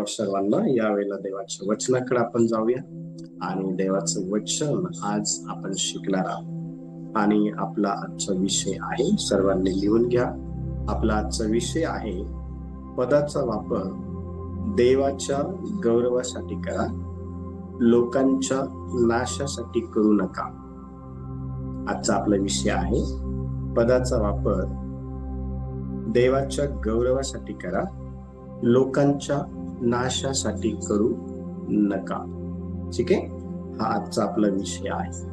सर्वांना. यावेळेला देवाच्या वचनाकडे आपण जाऊया आणि देवाचं वचन आज आपण शिकणार आहोत. आणि आपला आजचा विषय आहे, सर्वांनी लिहून घ्या. आपला आजचा विषय आहे, पदाचा वापर देवाच्या गौरवासाठी करा, लोकांच्या नाशासाठी करू नका. आजचा आपला विषय आहे, पदाचा वापर देवाच्या गौरवासाठी करा, लोकांच्या नाशासाठी करू नका. ठीक आहे, हा आजचा आपला विषय आहे.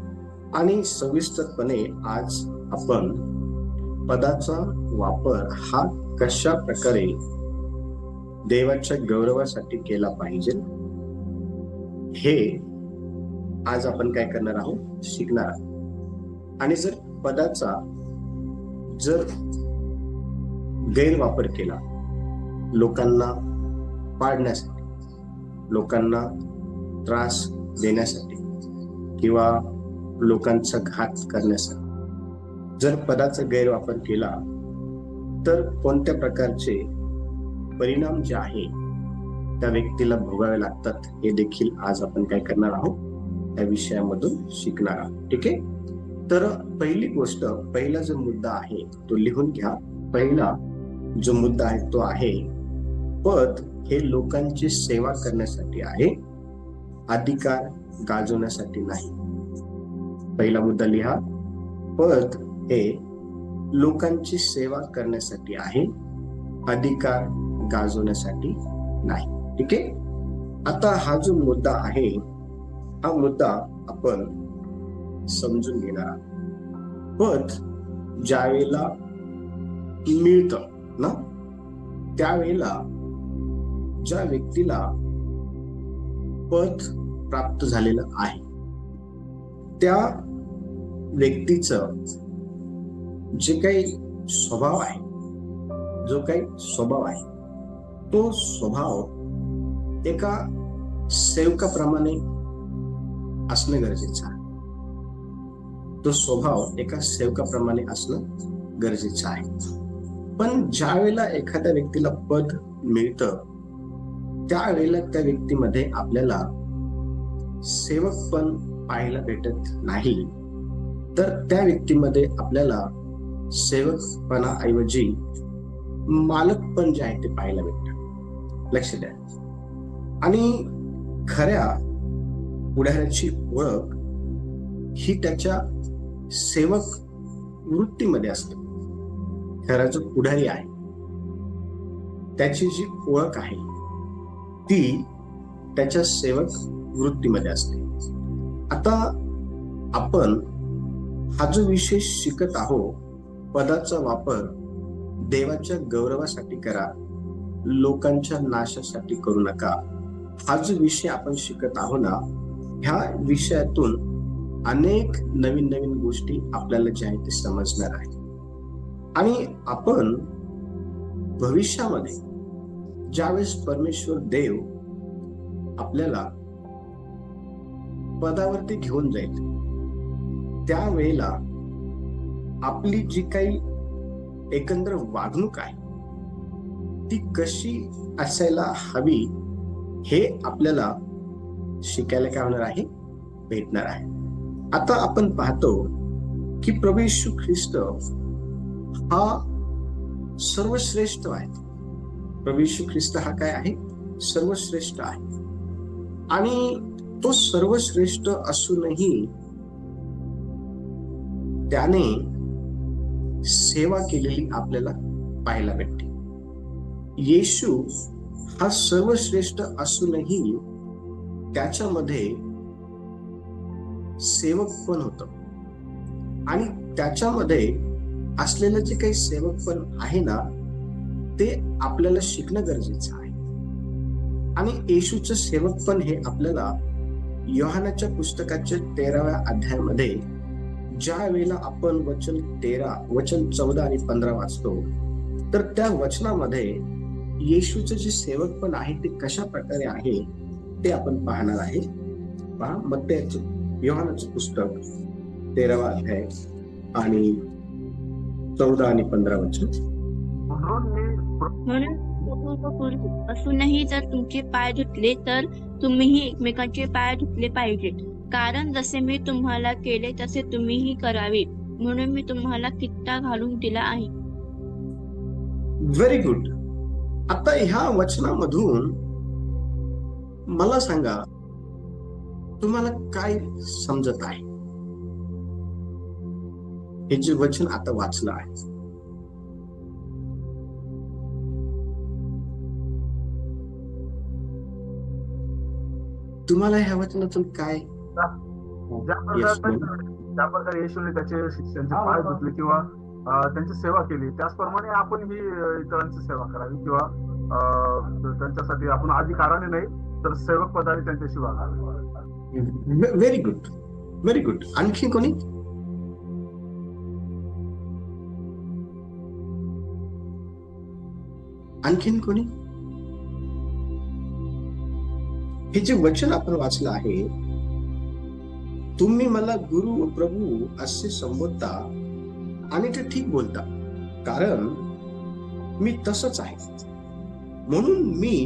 आणि सविस्तरपणे आज आपण पदाचा वापर हा कशा प्रकारे देवाच्या गौरवासाठी केला पाहिजे हे आज आपण काय करणार आहोत, शिकणार आहोत. आणि जर पदाचा गैरवापर केला, लोकांना पाडण्यासाठी, लोकांना त्रास देण्यासाठी किंवा लोकांचा घात करण्यासाठी जर पदाचा गैरवापर केला तर कोणत्या प्रकारचे परिणाम जे आहे त्या व्यक्तीला भोगावे लागतात हे देखील आज आपण काय करणार आहोत, त्या विषयामधून शिकणार आहोत. ठीक आहे, तर पहिली गोष्ट, पहिला जो मुद्दा आहे तो लिहून घ्या. पहिला जो मुद्दा आहे तो आहे, पद हे लोकांची सेवा करण्यासाठी आहे, अधिकार गाजवण्यासाठी नाही. पहिला मुद्दा लिहा, पद हे लोकांची सेवा करण्यासाठी आहे, अधिकार गाजवण्यासाठी नाही. ठीक आहे, आता हा जो मुद्दा आहे हा मुद्दा आपण समजून घेणार आहोत. पद ज्यावेळेला मिळतं ना, त्यावेळेला ज्या व्यक्तीला पद प्राप्त झालेलं आहे त्या व्यक्तीचं जे काही स्वभाव आहे, जो काही स्वभाव आहे तो स्वभाव एका सेवकाप्रमाणे असणं गरजेचं आहे. तो स्वभाव एका सेवकाप्रमाणे असणं गरजेचं आहे. पण ज्या वेळेला एखाद्या व्यक्तीला पद मिळतं त्यावेळेला त्या व्यक्तीमध्ये आपल्याला सेवक पण पाहायला भेटत नाही, तर त्या व्यक्तीमध्ये आपल्याला सेवकपणाऐवजी मालक पण जे आहे ते पाहायला भेटतं. लक्ष द्या. आणि खऱ्या पुढाऱ्याची ओळख ही त्याच्या सेवक वृत्तीमध्ये असते. खरा जो पुढारी आहे त्याची जी ओळख आहे ती त्याच्या सेवक वृत्तीमध्ये असते. आता आपण हा जो विषय शिकत आहोत, पदाचा वापर देवाच्या गौरवासाठी करा, लोकांच्या नाशासाठी करू नका, हा जो विषय आपण शिकत आहोत ना, ह्या विषयातून अनेक नवीन नवीन गोष्टी आपल्याला जे आहे ते समजणार आहे. आणि आपण भविष्यामध्ये ज्यावेळेस परमेश्वर देव आपल्याला पदावरती घेऊन जाईल त्यावेळेला आपली जी काही एकंदर वागणूक आहे ती कशी असायला हवी हे आपल्याला शिकायला काय होणार आहे, भेटणार आहे. आता आपण पाहतो की प्रभू येशू ख्रिस्त हा सर्वश्रेष्ठ आहे. प्रभू येशू ख्रिस्त हा काय आहे, सर्वश्रेष्ठ आहे. आणि तो सर्वश्रेष्ठ असूनही त्याने सेवा केलेली आपल्याला पाहायला भेटते. येशू हा सर्वश्रेष्ठ असूनही त्याच्यामध्ये सेवक पण होत आणि त्याच्यामध्ये असलेलं जे काही सेवक पण आहे ना ते आपल्याला शिकणं गरजेचं आहे. आणि येशूचं सेवक पण हे आपल्याला योहानाच्या पुस्तकाच्या 13व्या अध्यायामध्ये ज्या वेळेला आपण वचन 14 आणि 15 वाचतो तर त्या वचनामध्ये येशूचं जे सेवक पण आहे ते कशा प्रकारे आहे ते आपण पाहणार आहे. पहा, मत्तेचं योहानाचं पुस्तक 13वा अध्याय आणि 14 आणि 15 वचन. बायको व गुरु असूनही जर तुमचे पाय धुतले तर तुम्हीही एकमेकांचे पाय धुतले पाहिजेत. कारण जसे मी तुम्हाला केले तसे तुम्हीही करावे, म्हणून मी तुम्हाला कित्ता घालून दिला आहे. Very good. आता ह्या वचनामधून मला सांगा, तुम्हाला काय समजत आहे? हे जे वचन आता वाचलं आहे, तुम्हाला ह्या वचनातून काय? ज्या प्रकारे येशूने त्याचे शिष्यांचे पाय धुतले किंवा त्यांची सेवा केली, त्याचप्रमाणे आपण ही इतरांची सेवा करावी किंवा त्यांच्यासाठी आपण अधिकाराने नाही तर सेवक पदाने त्यांच्याशी वागावे. Very good, very good. आणखी कोणी? आणखीन कोणी? हे जे वचन आपण वाचलं आहे, तुम्ही मला गुरु व प्रभू असे संबोधता आणि ते ठीक बोलता, कारण मी तसंच आहे. म्हणून मी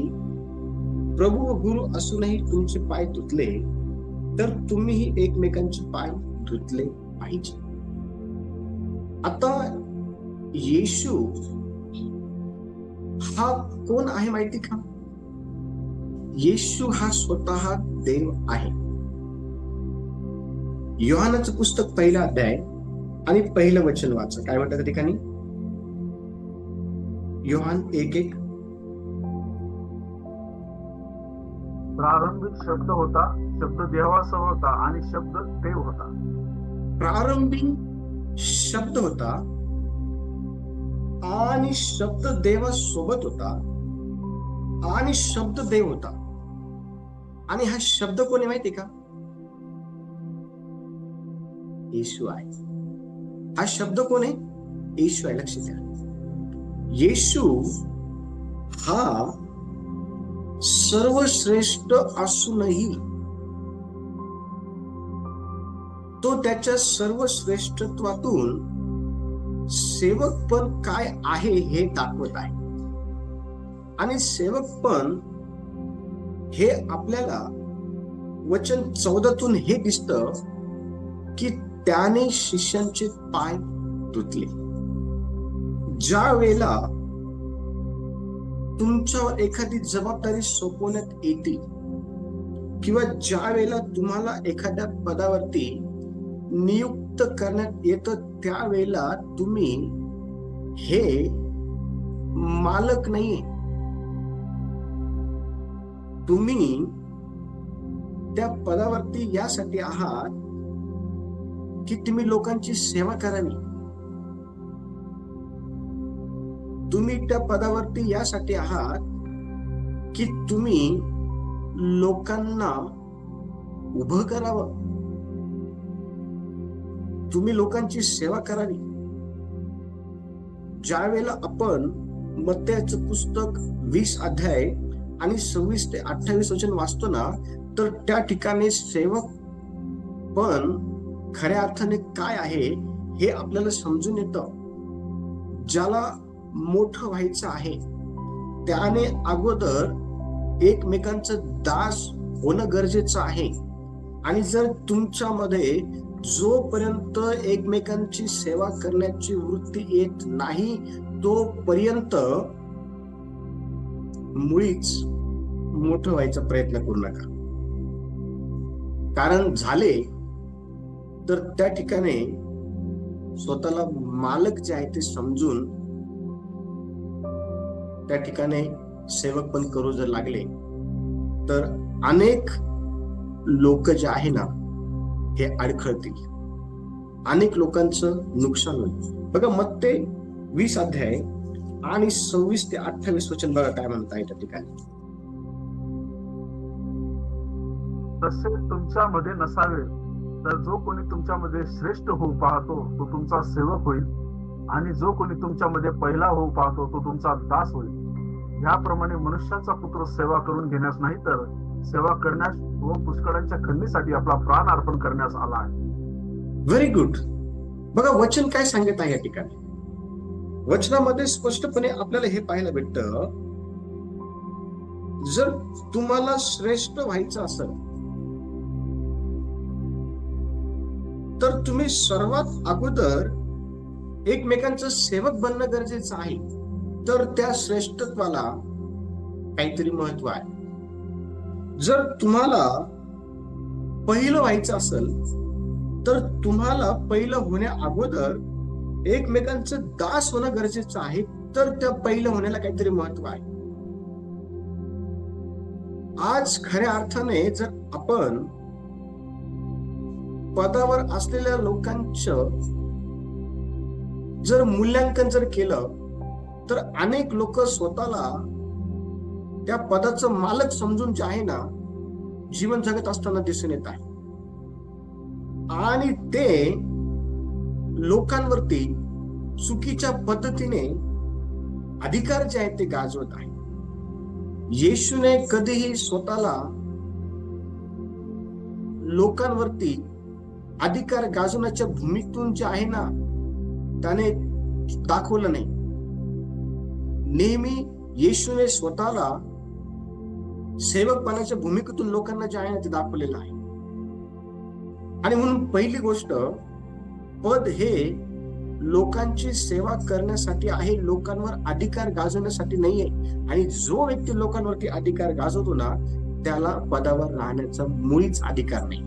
प्रभू व गुरु असूनही तुमचे पाय धुतले तर तुम्हीही एकमेकांचे पाय धुतले पाहिजे. आता येशू हा कोण आहे माहिती का? येशू हा स्वतः देव आहे. योहानाचं पुस्तक 1 अध्याय आणि 1 वचन वाचा. काय म्हणतात त्या ठिकाणी? योहान 1:1. प्रारंभिक शब्द होता, शब्द देवासह होता आणि शब्द देव होता. प्रारंभिक शब्द होता आणि शब्द देवासोबत होता आणि शब्द देव होता. आणि हा शब्द कोणी माहिती का? येशू आहे. हा शब्द कोण आहे? येशू आहे. लक्षात घ्या, येशू हा सर्वश्रेष्ठ असूनही तो त्याच्या सर्वश्रेष्ठत्वातून सेवकपण काय आहे हे दाखवत आहे. आणि सेवकपण हे आपल्याला वचन 14तून हे दिसतं की त्याने शिष्यांचे पाय धुतले. ज्या वेळेला तुमच्यावर एखादी जबाबदारी सोपवण्यात येते किंवा ज्या वेळेला तुम्हाला एखाद्या पदावरती नियुक्त करण्यात येतं, त्यावेळेला तुम्ही हे मालक नाहीये. तुम्ही त्या पदावरती यासाठी आहात की तुम्ही लोकांची सेवा करावी. तुम्ही त्या पदावरती यासाठी आहात की तुम्ही लोकांना उभं करावं, तुम्ही लोकांची सेवा करावी. ज्या वेळेला आपण मत्तयाचं पुस्तक 20 अध्याय आणि 26 ते 28 वचन वाचतो ना, तर त्या ठिकाणी सेवक पण खऱ्या अर्थाने काय आहे हे आपल्याला समजून येतं. ज्याला मोठं व्हायचं आहे त्याने अगोदर एकमेकांचं दास होणं गरजेचं आहे. आणि जर तुमच्यामध्ये जोपर्यंत एकमेकांची सेवा करण्याची वृत्ती येत नाही, तोपर्यंत मुळीच मोठं व्हायचा प्रयत्न करू नका. कारण झाले तर त्या ठिकाणी स्वतःला मालक जे आहे ते समजून त्या ठिकाणी सेवक पण करू जर लागले तर अनेक लोक जे आहे ना हे अडखळतील, अनेक लोकांचं नुकसान होईल. बघा मत्ते 20 अध्याय आणि 26 ते 28 वचन बघा काय म्हणत आहे त्या ठिकाणी. तसे तुमच्यामध्ये नसावे, तर जो कोणी तुमच्यामध्ये श्रेष्ठ होऊ पाहतो तो तुमचा सेवक होईल, आणि जो कोणी तुमच्यामध्ये पहिला होऊ पाहतो तो तुमचा दास होईल. याप्रमाणे मनुष्याचा पुत्र सेवा करून घेण्यास नाही तर सेवा करण्यास व पुष्कळांच्या खंडीसाठी आपला प्राण अर्पण करण्यास आला आहे. Very good. बघा वचन काय सांगत आहे या ठिकाणी. वचनामध्ये स्पष्टपणे आपल्याला हे पाहायला भेटतं जर तुम्हाला श्रेष्ठ व्हायचं असेल तर तुम्ही सर्वात अगोदर एकमेकांचं सेवक बनणं गरजेचं आहे. तर त्या श्रेष्ठत्वाला काहीतरी महत्व आहे. जर तुम्हाला पहिलं व्हायचं असेल तर तुम्हाला पहिलं होण्या अगोदर एकमेकांचं दास होणं गरजेचं आहे. तर त्या पहिलं होण्याला काहीतरी महत्व आहे. आज खऱ्या अर्थाने जर आपण पदावर असलेल्या लोकांचं जर मूल्यांकन जर केलं तर अनेक लोक स्वतःला त्या पदाचं मालक समजून जे आहे ना जीवन जगत असताना दिसून येत आहे. आणि ते लोकांवरती चुकीच्या पद्धतीने अधिकार जे आहेत ते गाजवत आहे. येशूने कधीही स्वतःला लोकांवरती अधिकार गाजवण्याच्या भूमिकेतून जे आहे ना त्याने दाखवलं नाही. नेहमी येशूने स्वतःला सेवकपणाच्या भूमिकेतून लोकांना जे आहे ना ते दाखवलेलं आहे. आणि म्हणून पहिली गोष्ट, पद हे लोकांची सेवा करण्यासाठी आहे, लोकांवर अधिकार गाजवण्यासाठी नाहीये. आणि जो व्यक्ती लोकांवरती अधिकार गाजवतो ना त्याला पदावर राहण्याचा मुळीच अधिकार नाही,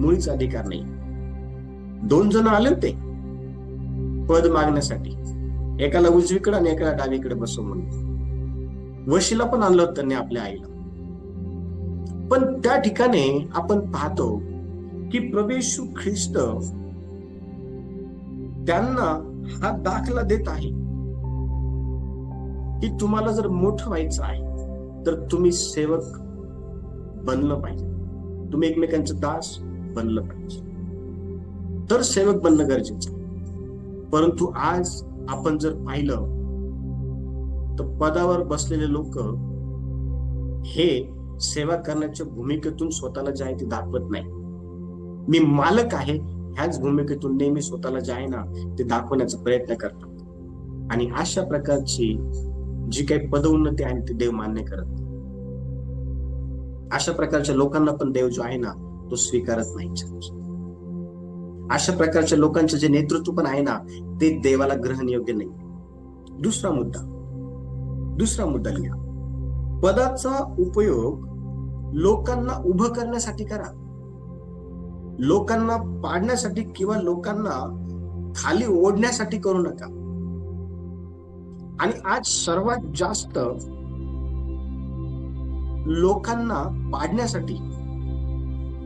मुळीच अधिकार नाही. 2 जण आले होते पद मागण्यासाठी, एकाला उजवीकडे आणि एकाला डावीकडे बसव म्हणून. वशीला पण आणलं होतं त्यांनी आपल्या आईला. पण त्या ठिकाणी आपण पाहतो की प्रभू येशू ख्रिस्त त्यांना हा दाखला देत आहे की तुम्हाला जर मोठं व्हायचं आहे तर तुम्ही सेवक बनलं पाहिजे, तुम्ही एकमेकांचं दास बनलं पाहिजे, तर सेवक बनणं गरजेचं आहे. परंतु आज आपण जर पाहिलं तर पदावर बसलेले लोक हे सेवा करण्याच्या भूमिकेतून स्वतःला जे आहे ते दाखवत नाही. मी मालक आहे ह्याच भूमिकेतून नेहमी स्वतःला जे आहे ना ते दाखवण्याचा प्रयत्न करतात. आणि अशा प्रकारची जी काही पदोन्नती आहे ते देव मान्य करत नाही. अशा प्रकारच्या लोकांना पण देव जो आहे ना तो स्वीकारत नाही. अशा प्रकारच्या लोकांचं जे नेतृत्व पण आहे ना ते देवाला ग्रहण योग्य नाही. दुसरा मुद्दा लिहा. पदाचा उपयोग लोकांना उभं करण्यासाठी करा, लोकांना पाडण्यासाठी किंवा लोकांना खाली ओढण्यासाठी करू नका. आणि आज सर्वात जास्त लोकांना पाडण्यासाठी,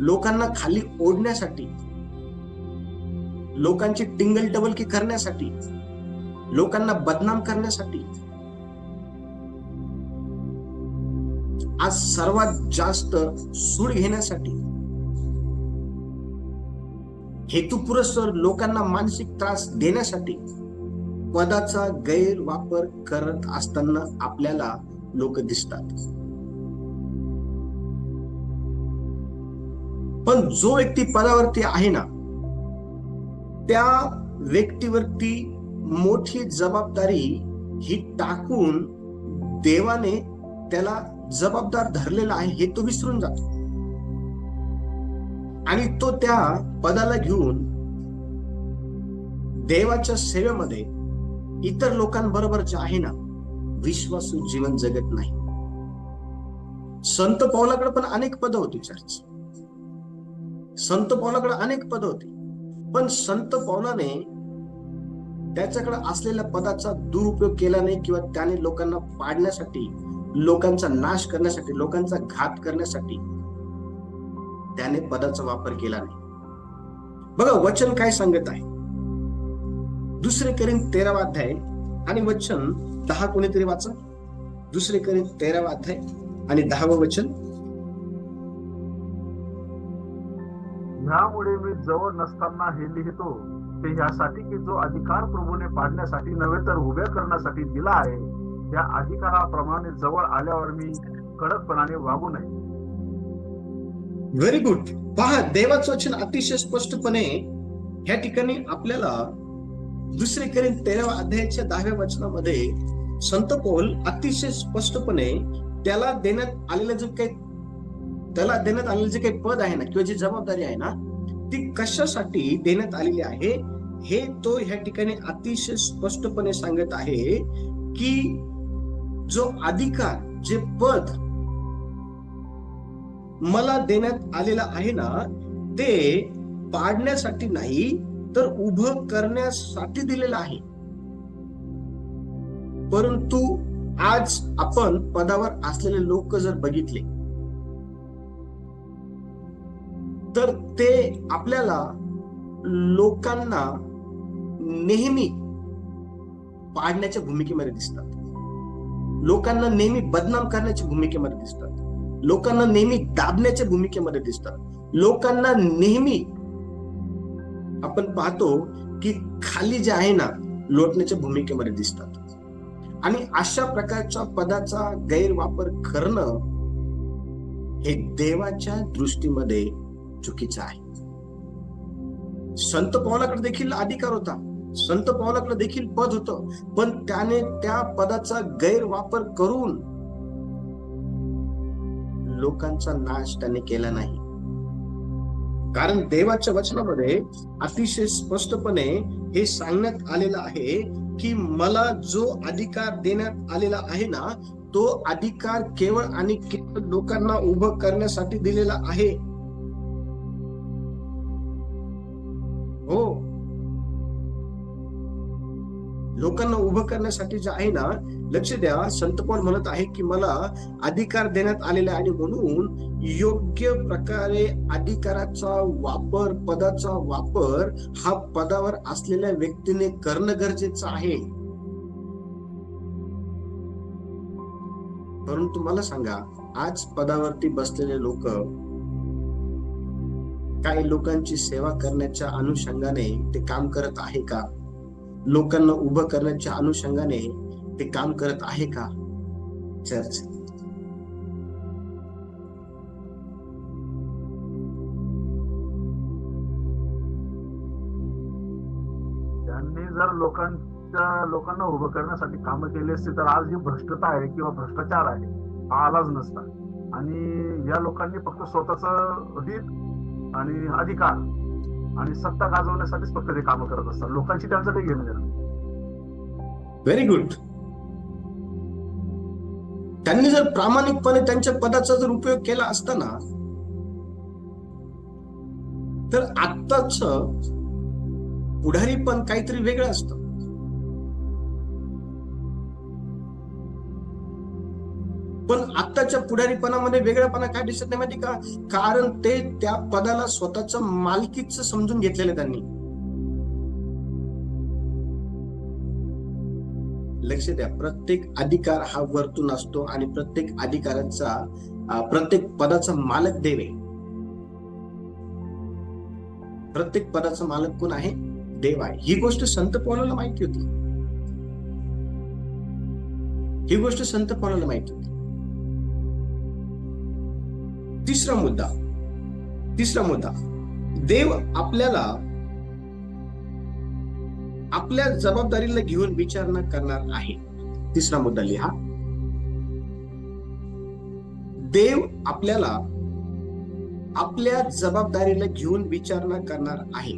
लोकांना खाली ओढण्यासाठी, लोकांची टिंगल टबलकी करण्यासाठी, लोकांना बदनाम करण्यासाठी आज सर्वात जास्त सूड घेण्यासाठी, हेतुपुरस्सर लोकांना मानसिक त्रास देण्यासाठी पदाचा गैरवापर करत असताना आपल्याला लोक दिसतात. पण जो व्यक्ती पदावरती आहे ना त्या व्यक्तीवरती मोठी जबाबदारी ही टाकून देवाने त्याला जबाबदार धरलेला आहे हे तो विसरून जातो. आणि तो त्या पदाला घेऊन देवाच्या सेवेमध्ये इतर लोकांबरोबर जे आहे ना विश्वासू जीवन जगत नाही. संत पौलाकडे पण अनेक पद होती चर्च, संत पौलाकडे अनेक पद होती. पण संत पौलाने त्याच्याकडे असलेल्या पदाचा दुरुपयोग केला नाही किंवा त्याने लोकांना पाडण्यासाठी, लोकांचा नाश करण्यासाठी, लोकांचा घात करण्यासाठी त्याने पदाचा वापर केला नाही. बघा वचन काय सांगत आहे. 2 कोरिन्थ 13वा अध्याय आणि वचन 10 कोणीतरी वाचा. 2 कोरिन्थ 13वा अध्याय आणि 10वं वचन. ह्यामुळे मी जवळ नसताना हे लिहितो ते ह्यासाठी की जो अधिकार प्रभूने पाडण्यासाठी नव्हे तर उभ्या करण्यासाठी दिला आहे त्या अधिकाराप्रमाणे जवळ आल्यावर मी कडकपणाने वागू नये. Very good. पहा देवाचं वचन अतिशय स्पष्टपणे ह्या ठिकाणी आपल्याला 2 कोरिन्थ 13वा अध्यायाच्या 10व्या वचनामध्ये संत पौल अतिशय स्पष्टपणे त्याला देण्यात आलेलं जे काही पद आहे ना, किंवा जी जबाबदारी आहे ना, ती कशासाठी देण्यात आलेली आहे हे तो ह्या ठिकाणी अतिशय स्पष्टपणे सांगत आहे की जो अधिकार, जे पद मला देण्यात आलेला आहे ना, ते पाडण्यासाठी नाही तर उभं करण्यासाठी दिलेलं आहे. परंतु आज आपण पदावर असलेले लोक जर बघितले तर ते आपल्याला लोकांना नेहमी पाडण्याच्या भूमिकेमध्ये दिसतात, लोकांना नेहमी बदनाम करण्याच्या भूमिकेमध्ये दिसतात, लोकांना नेहमी दाबण्याच्या भूमिकेमध्ये दिसतात, लोकांना नेहमी आपण पाहतो की खाली जे आहे ना लोटण्याच्या भूमिकेमध्ये दिसतात. आणि अशा प्रकारच्या पदाचा गैरवापर करणं हे देवाच्या दृष्टीमध्ये चुकीचं आहे. संत पौलाकडे देखील अधिकार होता, संत पौलाकडे देखील पद होतं, पण त्याने त्या पदाचा गैरवापर करून लोकांचा नाश त्याने केला नाही. कारण देवाच्या वचनामध्ये अतिशय स्पष्टपणे हे सांगण्यात आलेलं आहे की मला जो अधिकार देण्यात आलेला आहे ना, तो अधिकार केवळ आणि केवळ लोकांना उभं करण्यासाठी दिलेला आहे. हो, लोकांना उभं करण्यासाठी जे आहे ना, लक्ष द्या, संत पौल म्हणत आहे की मला अधिकार देण्यात आलेला आहे आणि म्हणून योग्य प्रकारे अधिकाराचा वापर, पदाचा वापर हा पदावर असलेल्या व्यक्तीने करणं गरजेचं आहे. परंतु मला सांगा, आज पदावरती बसलेले लोक काही लोकांची सेवा करण्याच्या अनुषंगाने ते काम करत आहे का? लोकांना उभं करण्याच्या अनुषंगाने ते काम करत आहे का? चर्च त्यांनी जर लोकांना उभं करण्यासाठी कामं केली असती तर आज जी भ्रष्टता आहे किंवा भ्रष्टाचार आहे हा आलाच नसता. आणि या लोकांनी फक्त स्वतःच हित आणि अधिकार आणि सत्ता गाजवण्यासाठीच फक्त ते कामं करत असतात. लोकांची त्यांचं काही घेणं देणं. Very good. त्यांनी जर प्रामाणिकपणे त्यांच्या पदाचा जर उपयोग केला असता ना, तर आत्ताच पुढारी पण काहीतरी वेगळं असतं. पण आत्ताच्या पुढारीपणामध्ये वेगळेपणा काय दिसत नाही माहिती का? कारण ते त्या पदाला स्वतःचं मालकीचं समजून घेतलेलं त्यांनी. लक्ष द्या, प्रत्येक अधिकार हा वरतून असतो आणि प्रत्येक अधिकाराचा, प्रत्येक पदाचा मालक देव आहे. प्रत्येक पदाचा मालक कोण आहे? देव आहे. ही गोष्ट संत पौलाला माहिती होती. ही गोष्ट संत पौलाला माहिती होती. तिसरा मुद्दा, देव आपल्याला आपल्या जबाबदारीला घेऊन विचारणा करणार आहे. तिसरा मुद्दा लिहा. देव आपल्याला आपल्या जबाबदारीला घेऊन विचारणा करणार आहे.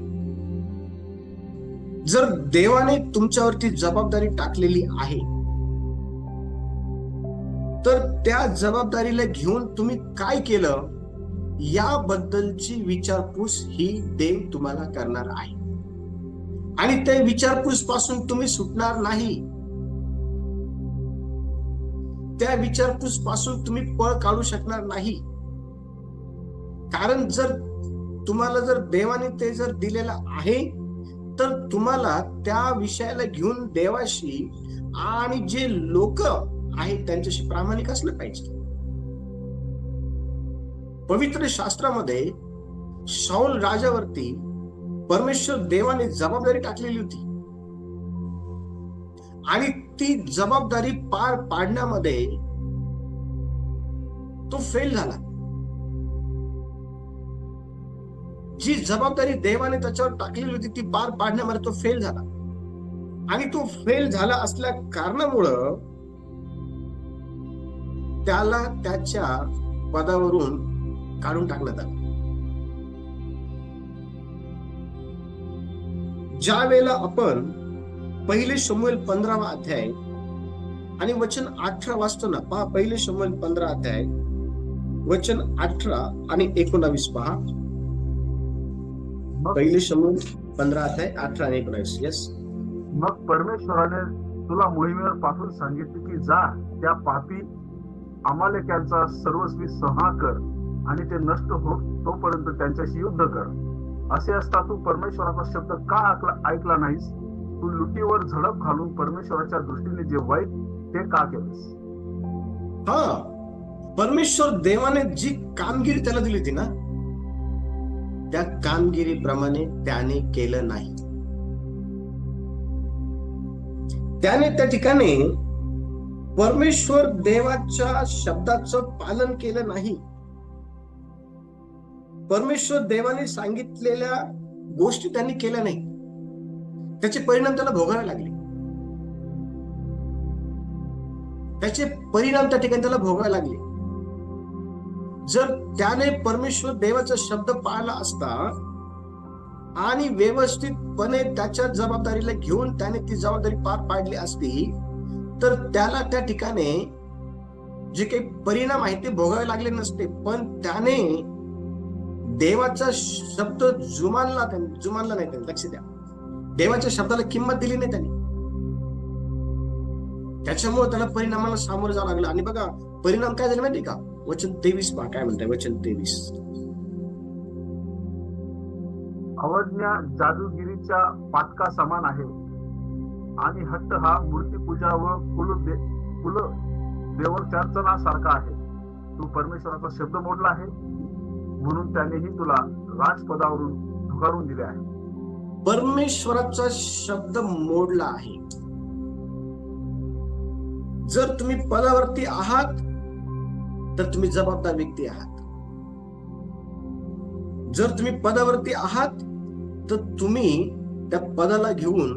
जर देवाने तुमच्यावरती जबाबदारी टाकलेली आहे तर त्या जबाबदारीला घेऊन तुम्ही काय केलं याबद्दलची विचारपूस ही देव तुम्हाला करणार आहे. आणि त्या विचारपूस पासून तुम्ही सुटणार नाही. त्या विचारपूस पासून तुम्ही पळ काढू शकणार नाही. कारण जर तुम्हाला जर देवाने ते जर दिलेलं आहे तर तुम्हाला त्या विषयाला घेऊन देवाशी आणि जे लोक आहेत त्यांच्याशी प्रामाणिक असलं पाहिजे. पवित्र शास्त्रामध्ये शाऊल राजावरती परमेश्वर देवाने जबाबदारी टाकलेली होती आणि ती जबाबदारी पार पाडण्यामध्ये तो फेल झाला. जी जबाबदारी देवाने त्याच्यावर टाकलेली होती ती पार पाडण्यामध्ये तो फेल झाला. आणि तो फेल झाला असल्या कारणामुळं त्याला त्याच्या पदावरून काढून टाकण्यात आलं. ज्या वेळेला आपण पहिले शमूएल 15वा अध्याय आणि वचन 18 वाचतो ना, पहा पहिले शमूएल 15 अध्याय वचन 18 आणि 19 पहा. मग पहिले शमूएल 15 अध्याय 18 आणि 19. यस. मग परमेश्वराने तुला मोहिमेवर पाठवून सांगितले की जा, त्या पापी अमालेक्यांचा सर्वस्वी संहार कर आणि ते नष्ट हो तोपर्यंत त्यांच्याशी युद्ध कर. असे असता तू परमेश्वराचा शब्द का ऐकला नाहीस? तू लुटीवर झडप घालून परमेश्वराच्या दृष्टीने जे वाईट ते का केलेस? परमेश्वर देवाने जी कामगिरी त्याला दिली होती ना, त्या कामगिरीप्रमाणे त्याने केलं नाही. त्याने त्या ठिकाणी परमेश्वर देवाच्या शब्दाचं पालन केलं नाही. परमेश्वर देवाने सांगितलेल्या गोष्टी त्यांनी केल्या नाही. त्याचे परिणाम त्याला भोगावे लागले. त्याचे परिणाम त्या ठिकाणी त्याला भोगावे लागले. जर त्याने परमेश्वर देवाचा शब्द पाळला असता आणि व्यवस्थितपणे त्याच्या जबाबदारीला घेऊन त्याने ती जबाबदारी पार पाडली असती, तर त्याला त्या ठिकाणी जे काही परिणाम आहेत ते भोगावे लागले नसते. पण त्याने देवाचा शब्द जुमानला नाही. त्यांनी लक्ष द्या, देवाच्या शब्दाला किंमत दिली नाही त्यांनी. त्याच्यामुळे त्याला परिणामाला सामोरं जावं लागलं. आणि बघा परिणाम काय झाले माहिती का? वचन 23 पहा काय म्हणताय. वचन 23. अवज्ञा जादूगिरीच्या पाटका समान आहे आणि हट्ट हा मूर्तीपूजा व कुल देवचर्चनासारखा आहे. तू परमेश्वराचा शब्द मोडला आहे म्हणून त्यानेही तुला राजपदावरून झुगारून दिले आहे. परमेश्वराचा शब्द मोडला आहे. जर तुम्ही पदावरती आहात तर तुम्ही जबाबदार व्यक्ती आहात. जर तुम्ही पदावरती आहात तर तुम्ही त्या पदाला घेऊन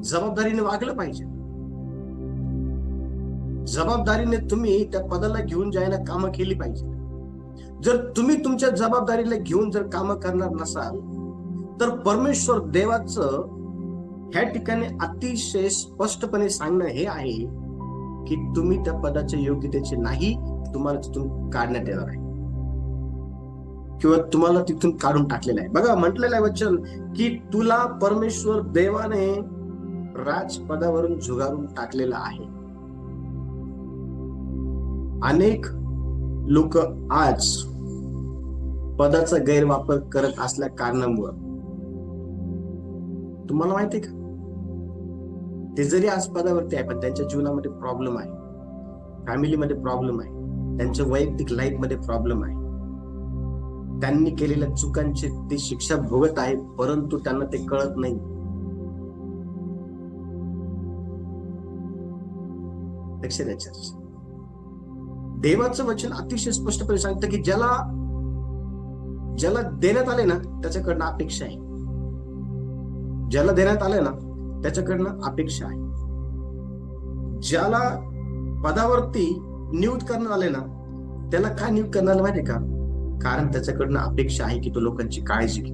जबाबदारीने वागलं पाहिजे. जबाबदारीने तुम्ही त्या पदाला घेऊन जायला कामं केली पाहिजे. जर तुम्ही तुमच्या जबाबदारीला घेऊन जर कामं करणार नसाल तर परमेश्वर देवाचं ह्या ठिकाणी अतिशय स्पष्टपणे सांगणं हे आहे की तुम्ही त्या पदाच्या योग्यतेचे नाही, तुम्हाला तिथून काढण्यात येणार आहे किंवा तुम्हाला तिथून काढून टाकलेलं आहे. बघा म्हटलेलं आहे वचन की तुला परमेश्वर देवाने राजपदावरून झुगारून टाकलेलं आहे. अनेक लोक आज पदाचा गैरवापर करत असल्या कारणामुळं, तुम्हाला माहिती का, ते जरी आज पदावरती आहे पण त्यांच्या जीवनामध्ये प्रॉब्लेम आहे, फॅमिलीमध्ये प्रॉब्लेम आहे, त्यांच्या वैयक्तिक लाईफ मध्ये प्रॉब्लेम आहे. त्यांनी केलेल्या चुकांची ते शिक्षा भोगत आहे, परंतु त्यांना ते कळत नाही. लक्ष द्या चर्च. देवाचं वचन अतिशय स्पष्टपणे सांगतं की ज्याला देण्यात आले ना त्याच्याकडनं अपेक्षा आहे. ज्याला देण्यात आले ना त्याच्याकडनं अपेक्षा आहे. ज्याला पदावरती नियुक्त करण्यात आले ना त्याला काय नियुक्त करण्यात माहिती का? कारण त्याच्याकडनं अपेक्षा आहे की तो लोकांची काळजी घे,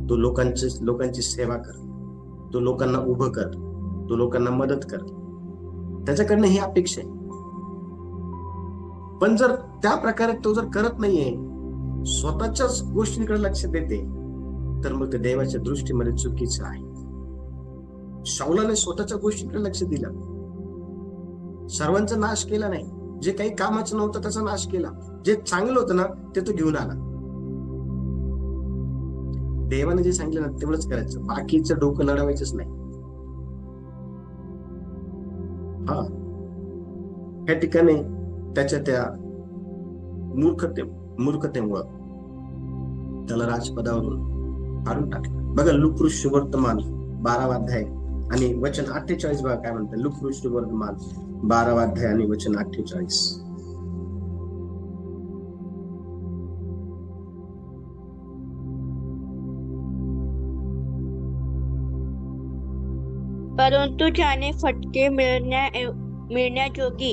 तो लोकांची सेवा कर, तो लोकांना उभं कर, तो लोकांना मदत कर. त्याच्याकडनं ही अपेक्षा आहे. पण जर त्या प्रकारे तो जर करत नाहीये, स्वतःच्याच गोष्टींकडे लक्ष देते, तर मग ते देवाच्या दृष्टीमध्ये चुकीचं आहे. शाऊलाने स्वतःच्या गोष्टींकडे लक्ष दिलं, सर्वांचा नाश केला नाही. जे काही कामाचं नव्हतं त्याचा नाश केला, जे चांगलं होतं ना ते तो घेऊन आला. देवाने जे सांगितलं ना तेवढंच करायचं, बाकीचं डोकं लढवायचंच नाही. ह्या ठिकाणी त्याच्या त्या मूर्खतेमुळं त्याला राजपदावरून काढून टाकलं. बघा लुकऋषी वर्तमान 12वा अध्याय आणि वचन 48 बघा काय म्हणतात. लुकऋषी वर्तमान 12वा अध्याय आणि वचन 48. परंतु ज्याने फटके मिळण्याजोगी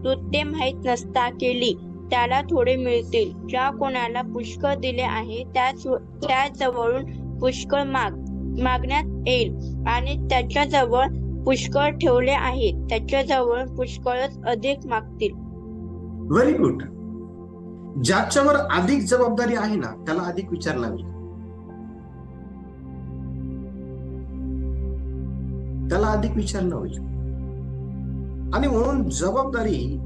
तू ते माहीत नसता केली, त्याला थोडे मिळतील. ज्या कोणाला पुष्कळ दिले आहे त्याजवळून पुष्कळ मागण्यात येईल, आणि त्याच्याजवळ पुष्कळ ठेवले आहे त्याच्याजवळ पुष्कळच अधिक मागतील. Very good. ज्याच्यावर अधिक जबाबदारी आहे ना त्याला अधिक विचार नाही, त्याला अधिक विचार न होईल. आणि म्हणून जबाबदारी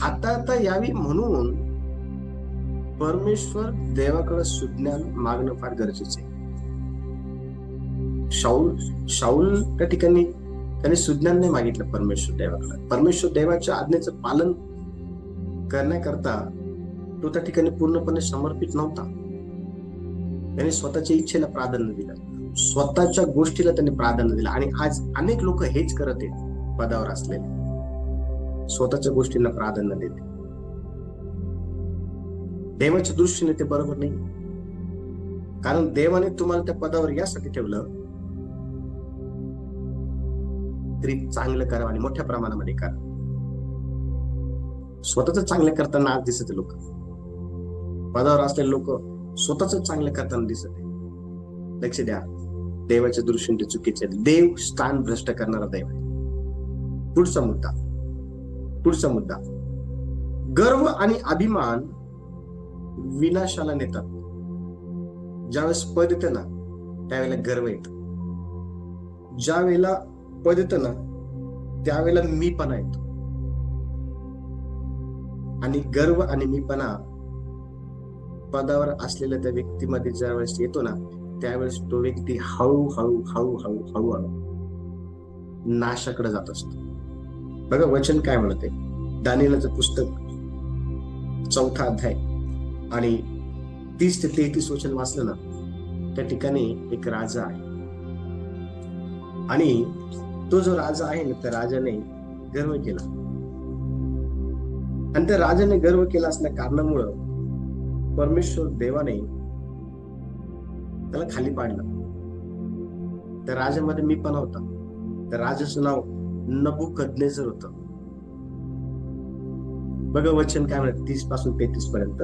हाताळता यावी म्हणून परमेश्वर देवाकडे सुज्ञान मागणं फार गरजेचं आहे. शाऊल त्या ठिकाणी त्याने सुज्ञान नाही मागितलं परमेश्वर देवाकडे. परमेश्वर देवाच्या आज्ञेचं पालन करण्याकरता तो त्या ठिकाणी पूर्णपणे समर्पित नव्हता. त्याने स्वतःच्या इच्छेला प्राधान्य दिलं, स्वतःच्या गोष्टीला त्यांनी प्राधान्य दिलं. आणि आज अनेक लोक हेच करत आहेत, पदावर असलेले स्वतःच्या गोष्टींना प्राधान्य देते. देवाच्या दृष्टीने ते बरोबर नाही, कारण देवाने तुम्हाला त्या पदावर यासाठी ठेवलं तरी चांगलं करा आणि मोठ्या प्रमाणामध्ये करा. स्वतःच चांगलं करताना आज दिसत लोक, पदावर असलेले लोक स्वतःच चांगलं करताना दिसत आहे. लक्ष द्या, देवाच्या दृष्टीने ते चुकीचे आहे. देव स्थान भ्रष्ट करणारा देव आहे. पुढचा मुद्दा, गर्व आणि अभिमान विनाशाला नेतात. ज्यावेळेस पद येतं ना त्यावेळेला गर्व येतो, ज्या वेळेला पद येतं ना त्यावेळेला मीपणा येतो. आणि गर्व आणि मीपणा पदावर असलेल्या त्या व्यक्तीमध्ये ज्यावेळेस येतो ना त्यावेळेस तो व्यक्ती हळूहळू नाशाकडे जात असतो. बघा वचन काय म्हणते, दानिएलचं पुस्तक 4 अध्याय आणि 30 ते 33 वचन वाचलं ना त्या ठिकाणी एक राजा आहे. आणि तो जो राजा आहे ना त्या राजाने गर्व केला, आणि त्या राजाने गर्व केला असल्या कारणामुळं परमेश्वर देवाने त्याला खाली पाडलं. त्या राजामध्ये मीपणा होता. त्या राजाचं नाव नबुकदनेझर होतं. बघा वचन काय म्हणत 30 पासून 33 पर्यंत.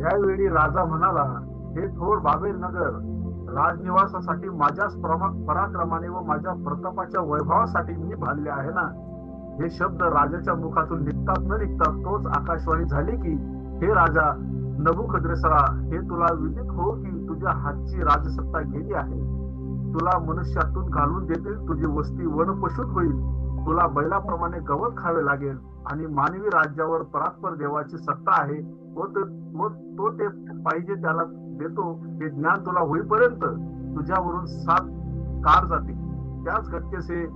यावेळी राजा म्हणाला, हे थोर बाबेल नगर राजनिवासासाठी माझ्याच पराक्रमाने व माझ्या प्रतापाच्या वैभवासाठी मी बांधले आहे ना. हे शब्द राजाच्या मुखातून निघतात न निघतात तोच आकाशवाणी झाली की, हे राजा नबुकद्नेसरा, हे तुला विदित हो की तुझ्या हातची राजसत्ता गेली आहे. तुला मनुष्यातून घालून देतील, तुझी वस्ती वनपशुत होईल. तुला बैलाप्रमाणे गवत खावे लागेल आणि मानवी राज्यावर परात्पर देवाची सत्ता आहे व तो ते पाहिजे त्याला देतो. हे ज्ञान तुला होईपर्यंत तुझ्यावरून 7 कार जातील. त्याच घटकेचे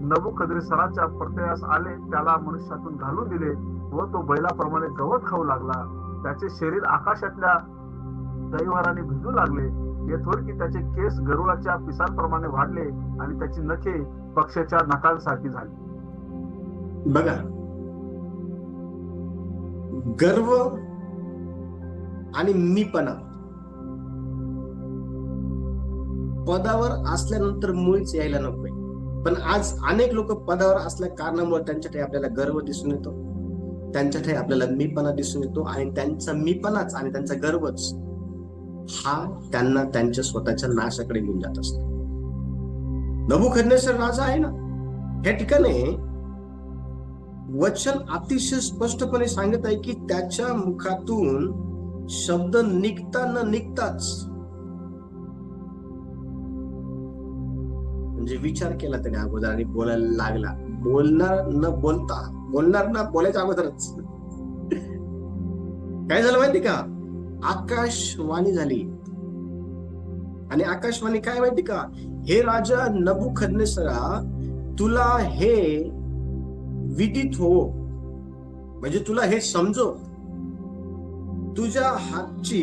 नबुकद्नेसराच्या प्रत्ययास आले, त्याला मनुष्यातून घालून दिले व तो बैलाप्रमाणे गवत खाऊ लागला. त्याचे शरीर आकाशातल्या दैवाराने भिजू लागले. येथोर की त्याचे केस गरुडाच्या पिसांप्रमाणे वाढले आणि त्याची नखे पक्ष्याच्या नखांसारखी झाली. बघा, गर्व आणि मीपणा पदावर असल्यानंतर मुळीच यायला नकोय. पण आज अनेक लोक पदावर असल्या कारणामुळे त्यांच्याकडे आपल्याला गर्व दिसून येतो, त्यांच्याकडे आपल्याला मीपणा दिसून येतो. आणि त्यांचा मीपणाच आणि त्यांचा गर्वच हा त्यांना त्यांच्या स्वतःच्या नाशाकडे घेऊन जात असतो. नबुकद्नेसर राजा आहे ना, ह्या ठिकाणी वचन अतिशय स्पष्टपणे सांगत आहे की त्याच्या मुखातून शब्द निघता न निघताच, म्हणजे विचार केला त्याने अगोदर आणि बोलायला लागला. बोलणार ना बोलायच्या अगोदरच काय झालं माहिती का, आकाशवाणी झाली. आणि आकाशवाणी काय माहिती का, हे राजा नबुकद्नेसरा, तुला हे विदित हो, म्हणजे तुला हे समजो, तुझ्या हातची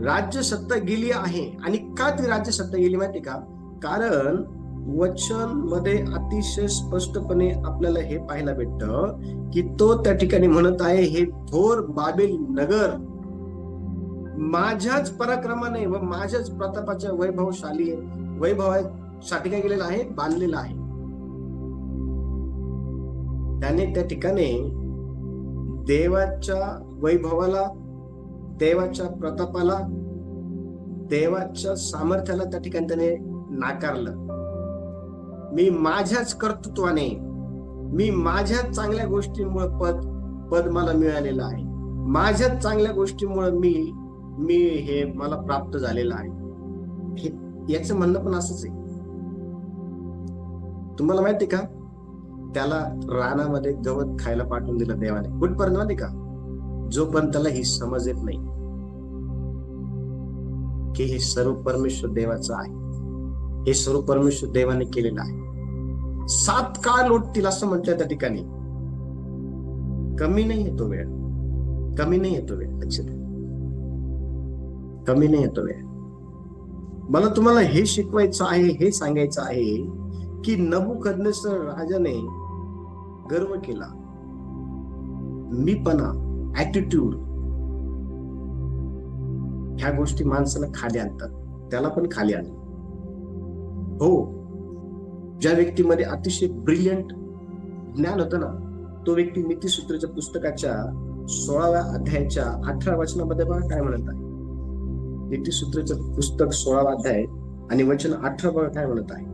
राज्यसत्ता गेली आहे. आणि का ती राज्यसत्ता गेली माहिती का, कारण वचन मध्ये अतिशय स्पष्टपणे आपल्याला हे पाहायला भेटतं की तो त्या ठिकाणी म्हणत आहे, हे थोर बाबेल नगर माझ्याच पराक्रमाने व माझ्याच प्रतापाच्या वैभवासाठी काय केलेलं आहे, बांधलेलं आहे. त्याने त्या ठिकाणी देवाच्या वैभवाला, देवाच्या प्रतापाला, देवाच्या सामर्थ्याला त्या ठिकाणी त्याने नाकारलं. मी माझ्याच कर्तृत्वाने, मी माझ्याच चांगल्या गोष्टींमुळे पद मला मिळालेलं आहे, माझ्याच चांगल्या गोष्टीमुळे मी हे मला प्राप्त झालेलं आहे. याचं म्हणणं पण असंच आहे. तुम्हाला माहिती का, त्याला रानामध्ये गवत खायला पाठवून दिलं देवाने. कुठपर्यंत माहिती का, जोपर्यंत त्याला ही समज येत नाही की हे सर्व परमेश्वर देवाचं आहे, हे सर्व परमेश्वर देवाने केलेलं आहे. 7 काळ लोटतील असं म्हटलं त्या ठिकाणी. कमी नाही येतो वेळ, कमी नाही येतो वेळ, लक्षात घ्या. कमी नाही येतो वेळ. मला तुम्हाला हे शिकवायचं आहे, हे सांगायचं आहे की नबुकदनेस्सर राजाने गर्व केला, मीपणा, ऍटिट्यूड, ह्या गोष्टी माणसाला खाली आणतात. त्याला पण खाली आणलं. हो, ज्या व्यक्तीमध्ये अतिशय ब्रिलियंट ज्ञान होतं ना, तो व्यक्ती नीतिसूत्राच्या पुस्तकाच्या 16व्या अध्यायाच्या 18 वचनामध्ये बघा काय म्हणत आहे. नीतिसूत्राचं पुस्तक 16वा अध्याय आणि वचन 18 बघा काय म्हणत आहे.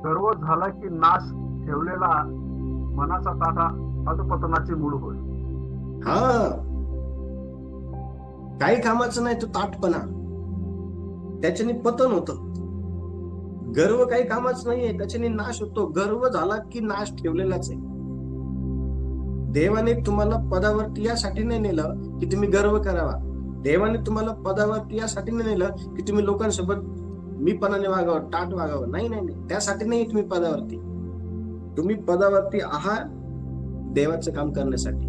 गर्व झाला की नाश ठेवलेला मनाचा ताटा अधपतनाची मूळ होय. हा, काही कामाचं नाही तो ताटपणा, त्याच्याने पतन होतं. गर्व काही कामाचं नाहीये, त्याच्याने नाश होतो. गर्व झाला की नाश ठेवलेलाच आहे. देवाने तुम्हाला पदावरती यासाठी नाही नेलं की तुम्ही गर्व करावा. देवाने तुम्हाला पदावरती यासाठी नाही नेलं की तुम्ही लोकांसोबत मीपणाने वागावं, टाट वागावं. नाही नाही नाही, त्यासाठी नाही तुम्ही पदावरती. तुम्ही पदावरती आहात देवाचं काम करण्यासाठी,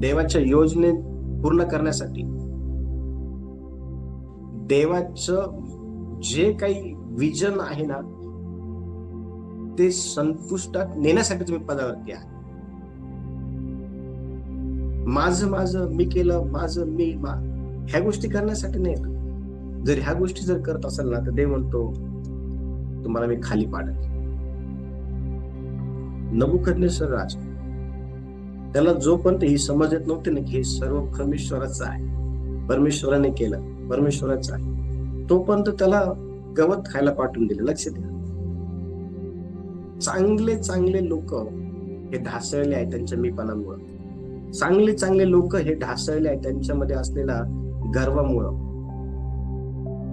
देवाच्या योजने पूर्ण करण्यासाठी, देवाचं जे काही विजन आहे ना ते संपुष्टात नेण्यासाठी तुम्ही पदावरती आहात. माझं मी केलं, ह्या गोष्टी करण्यासाठी नाही. जर ह्या गोष्टी जर करत असाल ना तर देव म्हणतो तुम्हाला मी खाली पाडेल. नबुकदनेस्सर राजा, त्याला जोपर्यंत ही समज येत नव्हती ना की हे सर्व परमेश्वराचं आहे, परमेश्वराने केलं, परमेश्वराचं आहे, तोपर्यंत त्याला गवत खायला पाठवून दिले. लक्ष द्या, चांगले चांगले लोक हे ढासळले आहेत त्यांच्या मीपणामुळं. चांगले चांगले लोक हे ढासळले आहेत त्यांच्यामध्ये असलेला गर्वामुळं.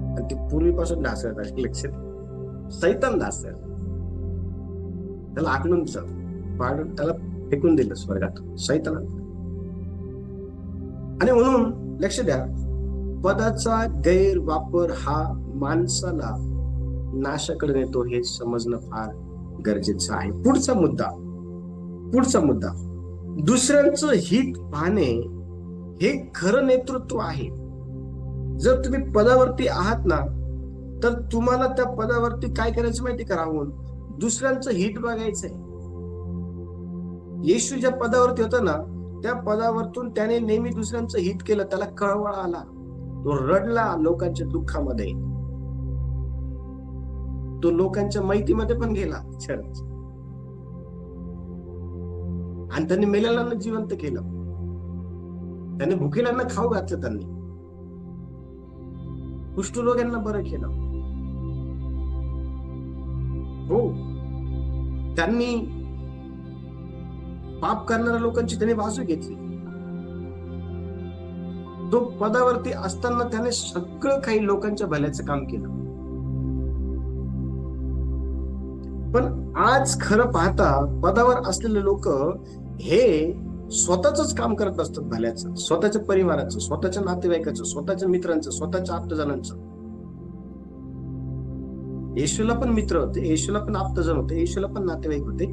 आणि ते पूर्वीपासून ढासळत आहे. लक्ष द्या, सैतान ढासळ, त्याला आकलून पाडून त्याला फेकून दिलं स्वर्गात सैताना. आणि म्हणून लक्ष द्या, पदाचा गैरवापर हा माणसाला नाशाकडे नेतो हे समजणं फार गरजेचं आहे. पुढचा मुद्दा, दुसऱ्यांचं हित पाहणे हे खरं नेतृत्व आहे. जर तुम्ही पदावरती आहात ना तर तुम्हाला त्या पदावरती काय करायचं माहिती का, राहून दुसऱ्यांचं हित बघायचंय. येशू ज्या पदावरती होता ना त्या पदावरतून त्याने नेहमी दुसऱ्यांचं हित केलं. त्याला कळवळा आला, तो रडला लोकांच्या दुःखामध्ये, तो लोकांच्या माहितीमध्ये पण गेला खरंच. आणि त्यांनी मेलेल्यांना जिवंत केलं, त्याने भुकेल्यांना खाऊ घातलं, त्यांनी कुष्ठरोग्यांना बरं केलं. हो, त्यांनी पाप करणाऱ्या लोकांची त्याने बाजू घेतली. तो पदावरती असताना त्याने सगळं काही लोकांच्या भल्याचं काम केलं. पण आज खरं पाहता पदावर असलेले लोक हे स्वतःच काम करत असतात भल्याचं, स्वतःच्या परिवाराचं, स्वतःच्या नातेवाईकाचं, स्वतःच्या मित्रांचं, स्वतःच्या आप्तजनांचं. येशूला पण मित्र होते, येशूला पण आप्तजन होते, येशूला पण नातेवाईक होते.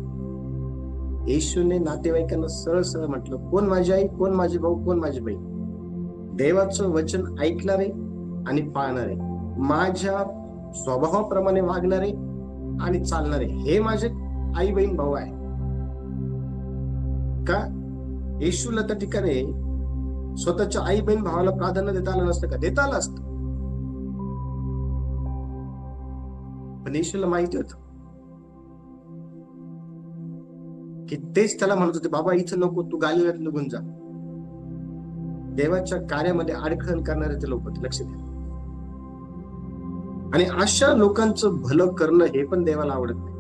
येशूने नातेवाईकांना सरळ सरळ म्हटलं, कोण माझी आई, कोण माझे भाऊ, कोण माझी बहीण. देवाचं वचन ऐकणारे आणि पाळणारे, माझ्या स्वभावाप्रमाणे वागणारे आणि चालणारे, हे माझे आई बहीण भाऊ आहे. का येशूला त्या ठिकाणी स्वतःच्या आई बहीण भावाला प्राधान्य देता आलं नसतं का? देता आलं असतं. पण येशूला माहिती होत की तेच त्याला म्हणत होते, बाबा इथं नको, तू गालिलात निघून जा. देवाच्या कार्यामध्ये अडखळण करणारे ते लोक, लक्ष द्या. आणि अशा लोकांचं भलं करणं हे पण देवाला आवडत नाही.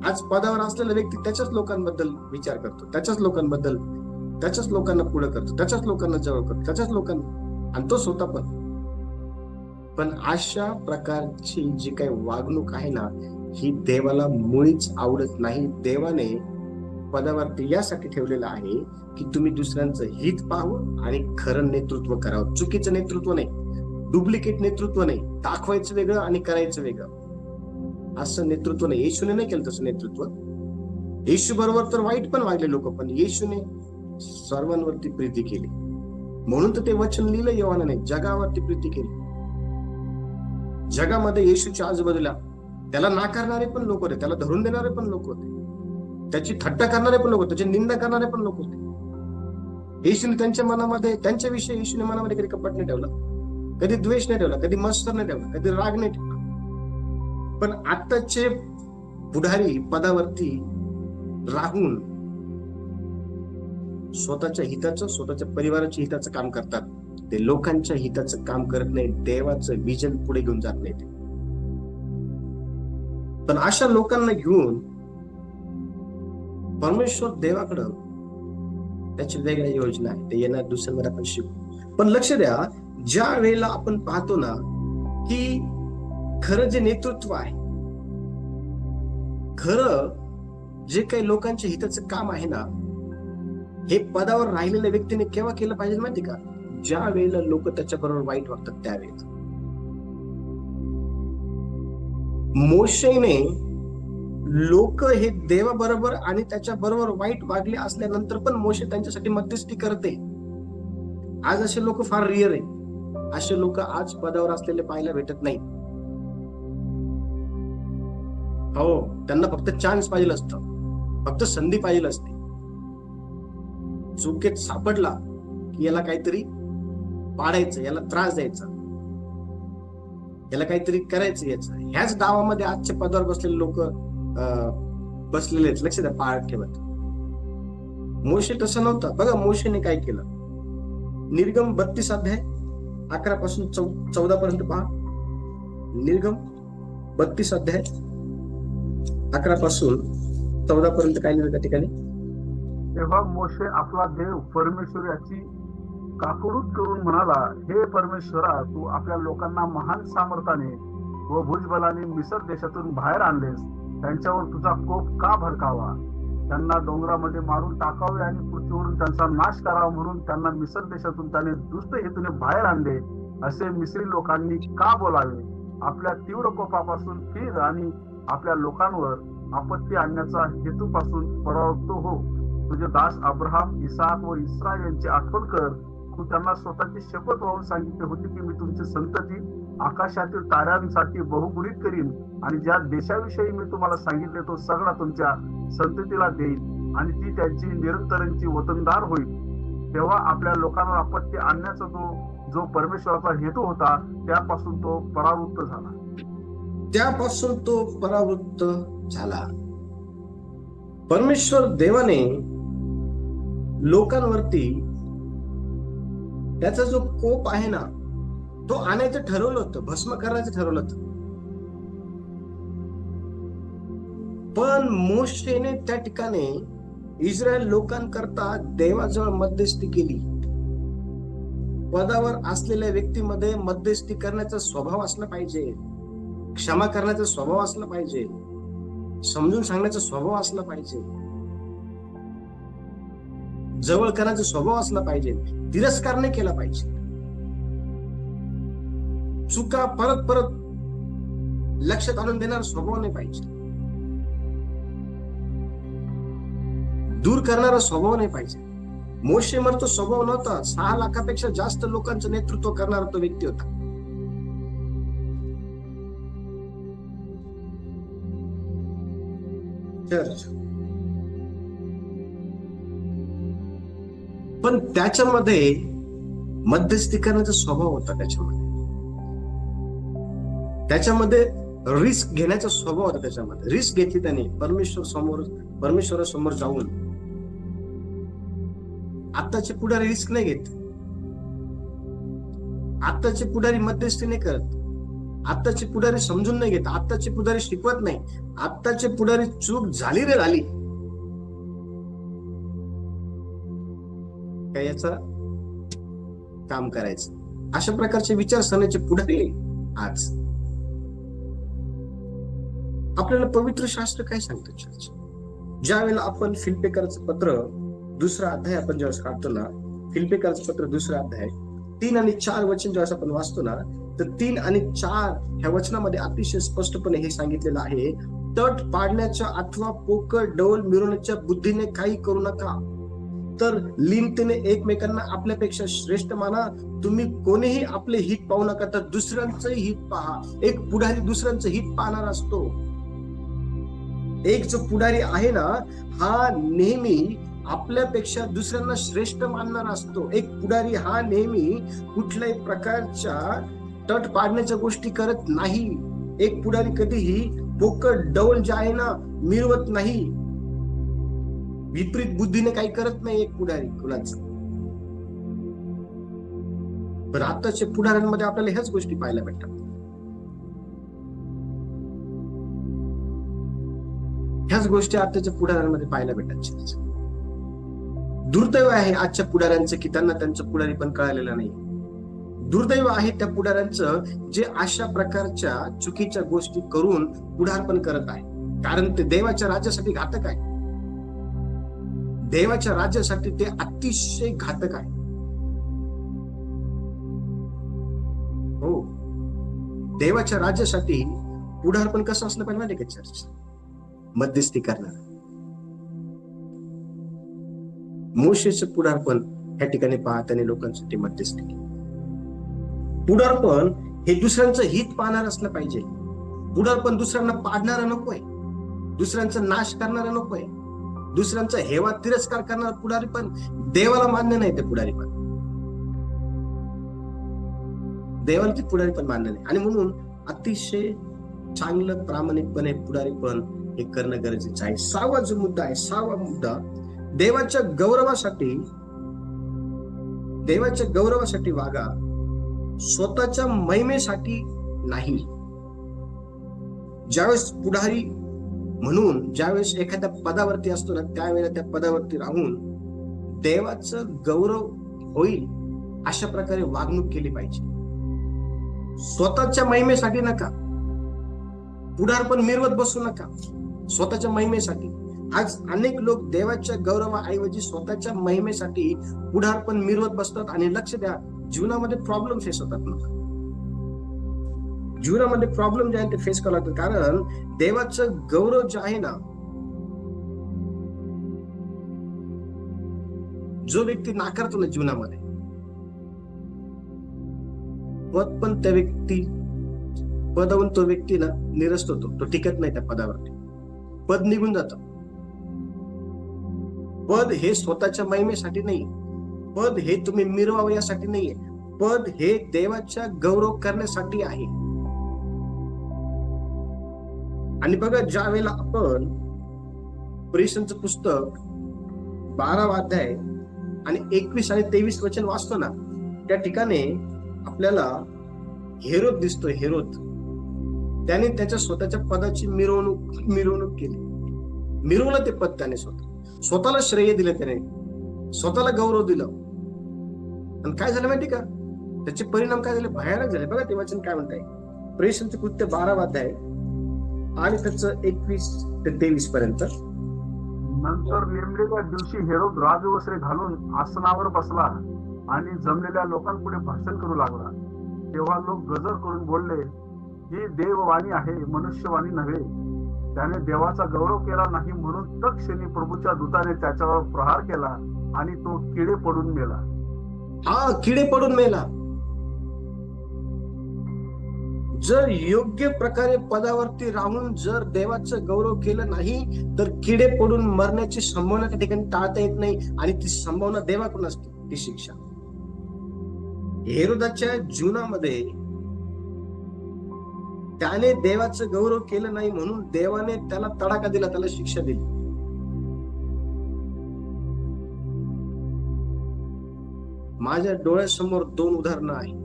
आज पदावर असलेला व्यक्ती त्याच्याच लोकांबद्दल विचार करतो, त्याच्याच लोकांना पुढे करतो, त्याच्याच लोकांना जवळ करतो, त्याच्याच लोकांना, आणि तो स्वतः पण अशा प्रकारची जी काही वागणूक आहे ना, ही देवाला मुळीच आवडत नाही. देवाने पदावरती यासाठी ठेवलेलं आहे की तुम्ही दुसऱ्यांचं हित पाहावं आणि खरं नेतृत्व करावं. चुकीचं नेतृत्व नाही, डुप्लिकेट नेतृत्व नाही, दाखवायचं वेगळं आणि करायचं वेगळं, असं नेतृत्व नाही. येशूने नाही केलं तसं नेतृत्व. येशू बरोबर तर वाईट पण वागले लोक, पण येशूने सर्वांवरती प्रीती केली. म्हणून तर ते वचन लिहिलं योहानाने, जगावरती प्रीती केली. जगामध्ये येशूच्या आजूबाजूला त्याला नाकारणारे पण लोक होते, त्याला धरून देणारे पण लोक होते, त्याची थट्टा करणारे पण लोक होते, त्याची निंदा करणारे पण लोक होते. येशूने त्यांच्या मनामध्ये, त्यांच्याविषयी येशूने मनामध्ये कधी कपट नाही ठेवला, कधी द्वेष नाही ठेवला, कधी मत्सर नाही ठेवला, कधी राग नाही ठेवला. पण आताचे पुढारी पदावरती राहून स्वतःच्या हिताचं, स्वतःच्या परिवाराच्या हिताचं काम करतात. ते लोकांच्या हिताचं काम करत नाही, देवाचं विजन पुढे घेऊन जात नाही. पण अशा लोकांना घेऊन परमेश्वर देवाकडं त्याची वेगळ्या योजना आहे, ते येणार दुसऱ्यांवर आपण शिकू. पण लक्ष द्या, ज्या वेळेला आपण पाहतो ना की खरं जे नेतृत्व आहे, खरं जे काही लोकांच्या हिताचं काम आहे ना, हे पदावर राहिलेल्या व्यक्तीने केव्हा केलं पाहिजे माहिती का? ज्या वेळेला लोक त्याच्या बरोबर वाईट वागतात त्यावेळेस. मोशेने लोक हे देवाबरोबर आणि त्याच्या बरोबर वाईट वागले असल्यानंतर पण मोशे त्यांच्यासाठी मध्यस्थी करते. आज असे लोक फार रिअर आहे. असे लोक आज पदावर असलेले पाहायला भेटत नाही. हो, त्यांना फक्त चान्स पाहिजे असतं, फक्त संधी पाहिजे असते. चुकीत सापडला की याला काहीतरी पाडायचं, याला त्रास द्यायचा, याला काहीतरी करायचं, याचं ह्याच डावामध्ये आजच्या पदावर बसलेले लोक बसलेले आहेत. लक्ष द्या, पाळ ठेवत. मोशे तसं नव्हतं. बघा मोशेने काय केलं. निर्गम 32 अध्याय 11 पासून 14 पर्यंत पहा. निर्गम 32 अध्याय 11 पासून 14 पर्यंत काय लिहिलं त्या ठिकाणी. तेव्हा मोशे आपला देव परमेश्वर याची काकुळूत करून म्हणाला, हे परमेश्वरा, तू आपल्या लोकांना महान सामर्थ्याने व भुजबलाने मिसर देशातून बाहेर आणलेस. त्यांच्यावर तुझा कोप का भडकावा? त्यांना डोंगरामध्ये मारून टाकावे आणि पृथ्वीवरून त्यांचा नाश करावा म्हणून त्यांना मिसर देशातून त्याने दुष्ट हेतूने बाहेर आणले, असे मिस्री लोकांनी का बोलावे? आपल्या तीव्र कोपापासून फिर आणि आपल्या लोकांवर आपत्ती आणण्याचा हेतूपासून परावृत्त हो. तुझे दास अब्राहम, इसाक व इस्रायल यांची आठवण कर. तू त्यांना स्वतःची शपथ वाहून सांगितले होते की मी तुमची संतती आकाशातील ताऱ्यांसाठी बहुगुणित करीन आणि ज्या देशाविषयी मी तुम्हाला सांगितले तो सगळा तुमच्या संततीला देईन आणि ती त्यांची निरंतरांची वतनदार होईल. तेव्हा आपल्या लोकांवर आपत्ती आणण्याचा जो परमेश्वराचा हेतू होता त्यापासून तो परावृत्त झाला. परमेश्वर देवाने लोकांवरती त्याचा जो कोप आहे ना तो आणायचं ठरवलं होतं, भस्म करायचं ठरवलं होतं. पण मोशेने त्या ठिकाणी इस्रायल लोकांकरता देवाजवळ मध्यस्थी केली. पदावर असलेल्या व्यक्तीमध्ये मध्यस्थी करण्याचा स्वभाव असला पाहिजे, क्षमा करण्याचा स्वभाव असला पाहिजे, समजून सांगण्याचा स्वभाव असला पाहिजे, जवळ करण्याचा स्वभाव असला पाहिजे, तिरस्कार नाही केला पाहिजे, चुका परत परत लक्षात आणून देणारा स्वभाव नाही पाहिजे, दूर करणारा स्वभाव नाही पाहिजे. मोशेवर तो स्वभाव नव्हता. 6 लाखापेक्षा जास्त लोकांचं नेतृत्व करणारा तो व्यक्ती होता. पण त्याच्यामध्ये मध्यस्थी करण्याचा स्वभाव होता. त्याच्यामध्ये रिस्क घेण्याचा स्वभाव होता त्याच्यामध्ये. रिस्क घेतली त्याने परमेश्वरासमोर जाऊन. आत्ताचे पुढारी रिस्क नाही घेत. आत्ताचे पुढारी मध्यस्थी नाही करत. आत्ताचे पुढारी समजून नाही घेत. आत्ताचे पुढारी शिकवत नाही. आत्ताचे पुढारी चूक झाली रे झाली काय याचा काम करायचं, अशा प्रकारचे विचारसरण्याचे पुढारी आज. आपल्याला पवित्र शास्त्र काय सांगतं चर्च? ज्या वेळेला आपण फिलिप्पियराचं पत्र 2रा अध्याय आपण ज्यावेळेस काढतो ना, फिलिप्पियराचं पत्र 2रा अध्याय 3 आणि 4 वचन ज्यावेळेस आपण वाचतो ना, तर 3 आणि 4 ह्या वचनामध्ये अतिशय स्पष्टपणे हे सांगितलेलं आहे, तट पाडण्याच्या अथवा पोकळ डौल मिरवण्याच्या बुद्धीने काही करू नका, तर लीनतेने एकमेकांना आपल्यापेक्षा श्रेष्ठ माना. तुम्ही कोणीही आपले हित पाहू नका, तर दुसऱ्यांचंही हित पहा. एक पुढारी दुसऱ्यांचं हित पाहणार असतो. एक जो पुढारी आहे ना, हा नेहमी आपल्यापेक्षा दुसऱ्यांना श्रेष्ठ मानणार असतो. एक पुढारी हा नेहमी कुठल्याही प्रकारच्या तट पाडण्याच्या गोष्टी करत नाही. एक पुढारी कधीही पोकळ डौल जे आहे ना मिळवत नाही. विपरीत बुद्धीने काही करत नाही एक पुढारी कुणाचं. पण आताच्या पुढाऱ्यांमध्ये आपल्याला ह्याच गोष्टी पाहायला भेटतात. ह्याच गोष्टी आताच्या पुढाऱ्यांमध्ये पाहायला भेटतात. दुर्दैव आहे आजच्या पुढाऱ्यांचं की त्यांना त्यांचं पुढारी पण कळालेलं नाही. दुर्दैव आहे त्या पुढाऱ्यांचं जे अशा प्रकारच्या चुकीच्या गोष्टी करून पुढारपण करत आहे. कारण ते देवाच्या राज्यासाठी घातक आहे. देवाच्या राज्यासाठी ते अतिशय घातक आहे. हो, देवाच्या राज्यासाठी पुढारपण कसं असलं पाहिजे माहिती का चर्च? मध्यस्थी करणार. मोशेचं पुढारपण ह्या ठिकाणी पहा, त्याने लोकांसाठी मध्यस्थी केली. पुढारपण हे दुसऱ्यांचं हित पाहणार असलं पाहिजे. पुढारपण दुसऱ्यांना पाडणारा नकोय, दुसऱ्यांचा नाश करणारा नकोय, दुसऱ्यांचा हेवा तिरस्कार करणारा पुढारी पण देवाला मान्य नाही. ते पुढारी पण देवाला ते पुढारी पण मान्य नाही. आणि म्हणून अतिशय चांगलं प्रामाणिकपणे पुढारी पण हे करणं गरजेचं आहे. 6वा जो मुद्दा आहे, 6वा मुद्दा, देवाच्या गौरवासाठी वागा, स्वतःच्या महिमेसाठी नाही. ज्यावेळेस पुढारी म्हणून ज्यावेळेस एखाद्या पदावरती असतो ना, त्यावेळेला त्या पदावरती राहून देवाचं गौरव होईल अशा प्रकारे वागणूक केली पाहिजे. स्वतःच्या महिमेसाठी नका. पुढारपण मिरवत बसू नका स्वतःच्या महिमेसाठी. आज अनेक लोक देवाच्या गौरवाऐवजी स्वतःच्या महिमेसाठी पुढारपण मिरवत बसतात. आणि लक्ष द्या, जीवनामध्ये प्रॉब्लेम फेस होतात. मग जीवनामध्ये प्रॉब्लेम जे आहे ते फेस करावं लागतं. कारण देवाचं गौरव जे आहे ना, जो व्यक्ती नाकारतो ना जीवनामध्ये, पद पण त्या पदावरून तो व्यक्ती ना निरस्त होतो. तो टिकत नाही त्या पदावरती. पद निघून जातं. पद हे स्वतःच्या महिमेसाठी नाही. पद हे तुम्ही मिरवावं यासाठी नाहीये. पद हे देवाच्या गौरव करण्यासाठी आहे. आणि बघा, ज्या वेळेला आपण प्रेषणचं पुस्तक 12वा अध्याय आणि 21 आणि 23 वचन वाचतो ना, त्या ठिकाणी आपल्याला हेरोद दिसतोय. हेरोद त्याने त्याच्या स्वतःच्या पदाची मिरवणूक केली. मिरवलं ते पद त्याने स्वतःला श्रेय दिलं, त्याने स्वतःला गौरव दिलं. आणि काय झालं माहिती का? त्याचे परिणाम काय झाले? भयानक झाले. बघा ते वचन काय म्हणताय, प्रेषणचं कृत्य 12वा अध्याय आणि त्याचं 21 ते 23 पर्यंत. नंतर नेमलेल्या दिवशी हेरोद राजवस्त्रे घालून आसनावर बसला आणि जमलेल्या लोकांपुढे भाषण करू लागला. तेव्हा लोक गजर करून बोलले, ही देववाणी आहे, मनुष्यवाणी नव्हे. त्याने देवाचा गौरव केला नाही म्हणून तत्क्षणी प्रभूच्या दूताने त्याच्यावर प्रहार केला आणि तो किडे पडून मेला. हा, किडे पडून मेला. जर योग्य प्रकारे पदावरती राहून जर देवाचं गौरव केलं नाही तर किडे पडून मरण्याची संभावना त्या ठिकाणी टाळता येत नाही. आणि ती संभावना देवाकडून असते, ती शिक्षा. हेरोदाच्या जीवनामध्ये त्याने देवाचं गौरव केलं नाही म्हणून देवाने त्याला तडाखा दिला, त्याला शिक्षा दिली. माझ्या डोळ्यासमोर 2 उदाहरणं आहेत.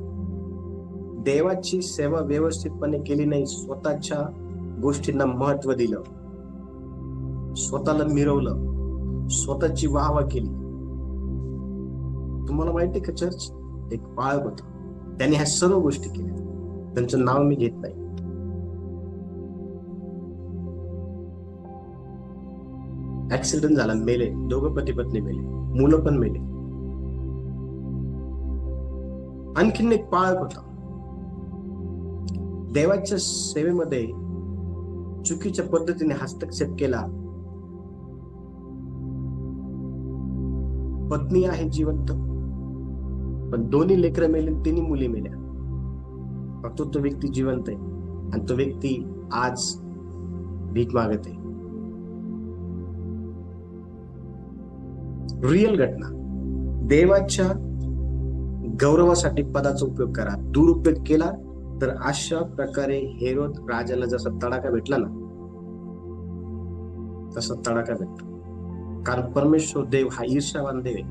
देवाची सेवा व्यवस्थितपणे केली नाही, स्वतःच्या गोष्टींना महत्व दिलं, स्वतःला मिरवलं, स्वतःची वाहवा केली. तुम्हाला माहिती का चर्च, एक बाळक होत, त्याने ह्या सर्व गोष्टी केल्या. त्यांचं नाव मी घेत नाही. ऍक्सिडेंट झाला, मेले, दोघं पती पत्नी मेले, मुलं पण मेले. आणखीन एक बाळक होता, देवाच्या सेवेमध्ये चुकीच्या पद्धतीने हस्तक्षेप केला. पत्नी आहे जिवंत, पण 2 लेकरं मेले, 3 मुली मेल्या. फक्त तो व्यक्ती जिवंत आहे आणि तो व्यक्ती आज भीक मागत आहे. रिअल घटना. देवाच्या गौरवासाठी पदाचा उपयोग करा, दुरुपयोग केला तर अशा प्रकारे हेरोद राजाला जसा तडाखा भेटला ना, तसा तडाखा भेटतो. कारण परमेश्वर देव हा ईर्ष्यावान देव आहे.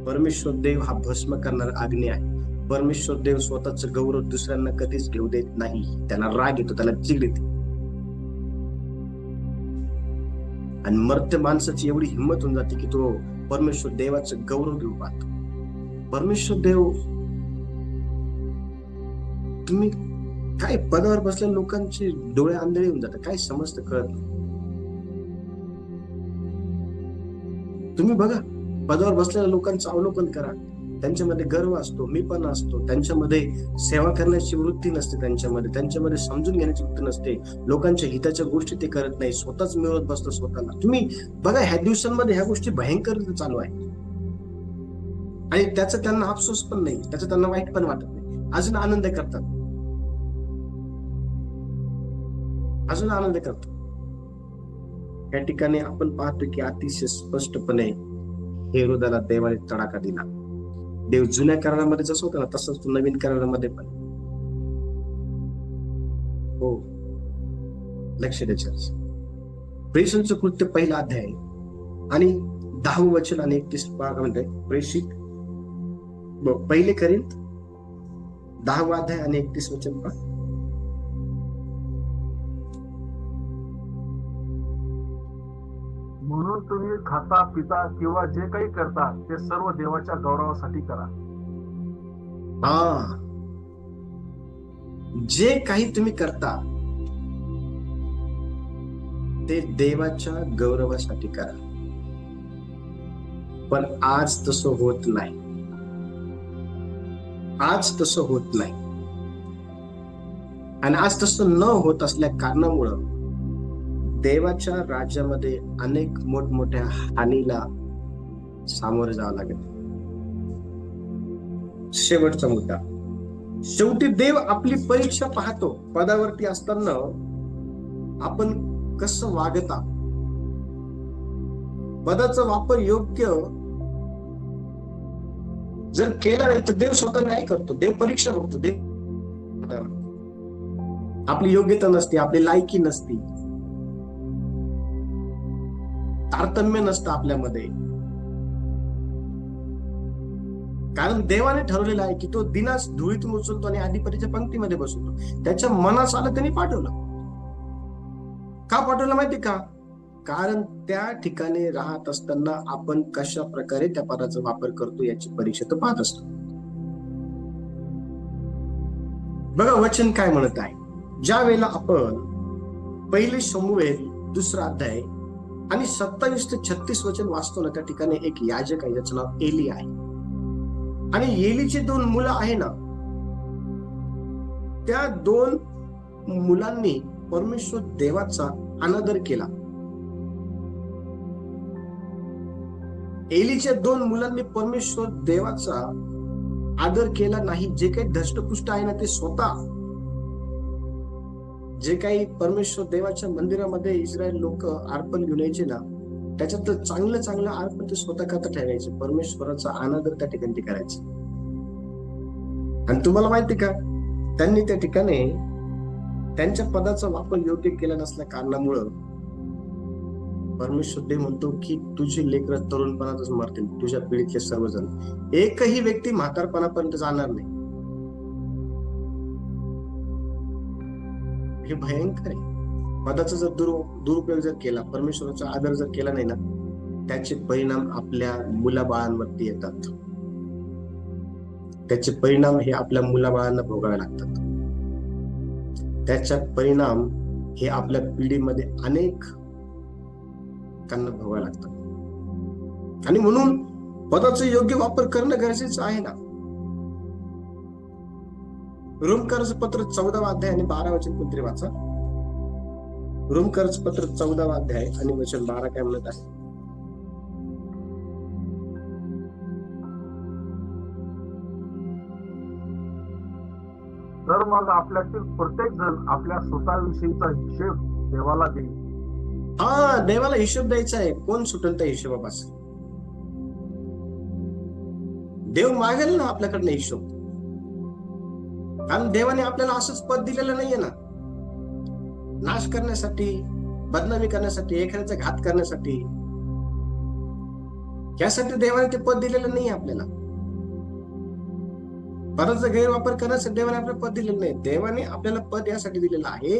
परमेश्वर देव हा भस्म करणारा अग्नी आहे. परमेश्वर देव स्वतःच गौरव दुसऱ्यांना कधीच घेऊ देत नाही. त्याला राग येतो, त्याला चिड येते. आणि मर्त्य माणसाची एवढी हिंमत होऊन जाते की तो परमेश्वर देवाचं गौरव घेऊ पाहतो. परमेश्वर देव, तुम्ही काय पदावर बसलेल्या लोकांचे डोळे आंधळे होऊन जातात, काय समजतं कळत नाही. तुम्ही बघा, पदावर बसलेल्या लोकांचं अवलोकन करा. त्यांच्यामध्ये गर्व असतो, मी पण असतो. त्यांच्यामध्ये सेवा करण्याची वृत्ती नसते, त्यांच्यामध्ये समजून घेण्याची वृत्ती नसते. लोकांच्या हिताच्या गोष्टी ते करत नाही, स्वतःच मिळवत बसतो स्वतःला. तुम्ही बघा, ह्या दिवसांमध्ये ह्या गोष्टी भयंकर चालू आहे आणि त्याचा त्यांना अफसोस पण नाही, त्याचं त्यांना वाईट पण वाटत नाही. अजून आनंद करतात, अजून आनंद करतात. या ठिकाणी आपण पाहतो की अतिशय स्पष्टपणे हेरोदाला देवाने तडाखा दिला. देव जुन्या करारामध्ये जसं होतं ना, तसंच तो नवीन करारामध्ये पण. हो, लक्ष द्या चर्च. प्रेषणचं कृत्य 1 अध्याय आणि 10 वचन आणि 31 म्हणते. प्रेषित 1 करिंथ 10 अध्याय आणि 31 वचन पहा. म्हणून तुम्ही खाता पिता किंवा जे काही करता ते सर्व देवाच्या गौरवासाठी करा. हा, जे काही तुम्ही करता ते देवाच्या गौरवासाठी करा. पण आज तसं होत नाही. आज तसं होत नाही. आणि आज तसं न होत असल्या कारणामुळं देवाच्या राज्यामध्ये अनेक मोठमोठ्या हानीला सामोरे जावं लागेल. शेवटचा मुद्दा. शेवटी देव आपली परीक्षा पाहतो. पदावरती असताना आपण कसं वागता, पदाचा वापर योग्य जर केला नाही तर देव स्वतः न्याय करतो. देव परीक्षा बघतो. देव आपली योग्यता नसते, आपली लायकी नसती, तारतम्य नसतं आपल्यामध्ये. कारण देवाने ठरवलेलं आहे की तो दिनास धुळीतून उचलतो आणि अधिपतीच्या पंक्तीमध्ये बसवतो. त्याच्या मनास आलं त्यांनी पाठवलं. का पाठवलं माहिती का? कारण त्या ठिकाणी राहत असताना आपण कशा प्रकारे त्या पदाचा वापर करतो याची परीक्षा तर पाहत असतो. बघा वचन काय म्हणत आहे. ज्या वेळेला आपण 1 शमूएल 2 अध्याय आणि 27 ते 36 वचन वाचतो ना, त्या ठिकाणी एक याजक आहे ज्याचं नाव एली आहे. आणि एलीची 2 मुलं आहे ना, त्या 2 मुलांनी परमेश्वर देवाचा अनादर केला. एलीच्या 2 मुलांनी परमेश्वर देवाचा आदर केला नाही. जे काही धष्टपुष्ट आहे ना, ते स्वतः जे काही परमेश्वर देवाच्या मंदिरामध्ये इस्रायल लोक अर्पण घेऊन यायचे ना, त्याच्यात चांगलं चांगलं अर्पण ते स्वतः करता ठेवायचे. परमेश्वराचा अनादर त्या ठिकाणी ते करायचे. आणि तुम्हाला माहिती का, त्यांनी त्या ठिकाणी त्यांच्या पदाचा वापर योग्य केला नसल्या कारणामुळं परमेश्वर देव म्हणतो की तुझी लेकरं तरुणपणातच मरतील, तुझ्या पिढीतले सर्वजण. एकही व्यक्ती म्हातारपणापर्यंत जाणार नाही. हे भयंकर आहे. पदाचा जर दुरुपयोग जर केला, परमेश्वराचा आदर जर केला नाही ना, त्याचे परिणाम आपल्या मुलाबाळांवरती येतात. त्याचे परिणाम हे आपल्या मुलाबाळांना भोगावे लागतात. त्याचा परिणाम हे आपल्या पिढीमध्ये अनेक त्यांना भोगावे लागतात. आणि म्हणून पदाचा योग्य वापर करणं गरजेचं आहे ना. रोमकर्ज पत्र 14वा अध्याय आणि 12 वचन कोणतरी वाचा. रोमकर्ज पत्र 14वा अध्याय आणि वचन 12 काय म्हणत आहे? तर मग आपल्यातील प्रत्येक जण आपल्या स्वतःविषयीचा हिशेब देवाला देईल. हा, देवाला हिशोब द्यायचा आहे. कोण सुटेल त्या हिशोबापासून? देव मागेल ना आपल्याकडनं हिशोब. कारण देवाने आपल्याला असंच पद दिलेलं नाहीये ना, नाश करण्यासाठी, बदनामी करण्यासाठी, एखाद्याचा घात करण्यासाठी. यासाठी देवाने ते पद दिलेलं नाही आपल्याला. पदाचा गैरवापर करण्यासाठी देवाने आपल्याला पद दिलेलं नाही. देवाने आपल्याला पद यासाठी दिलेलं आहे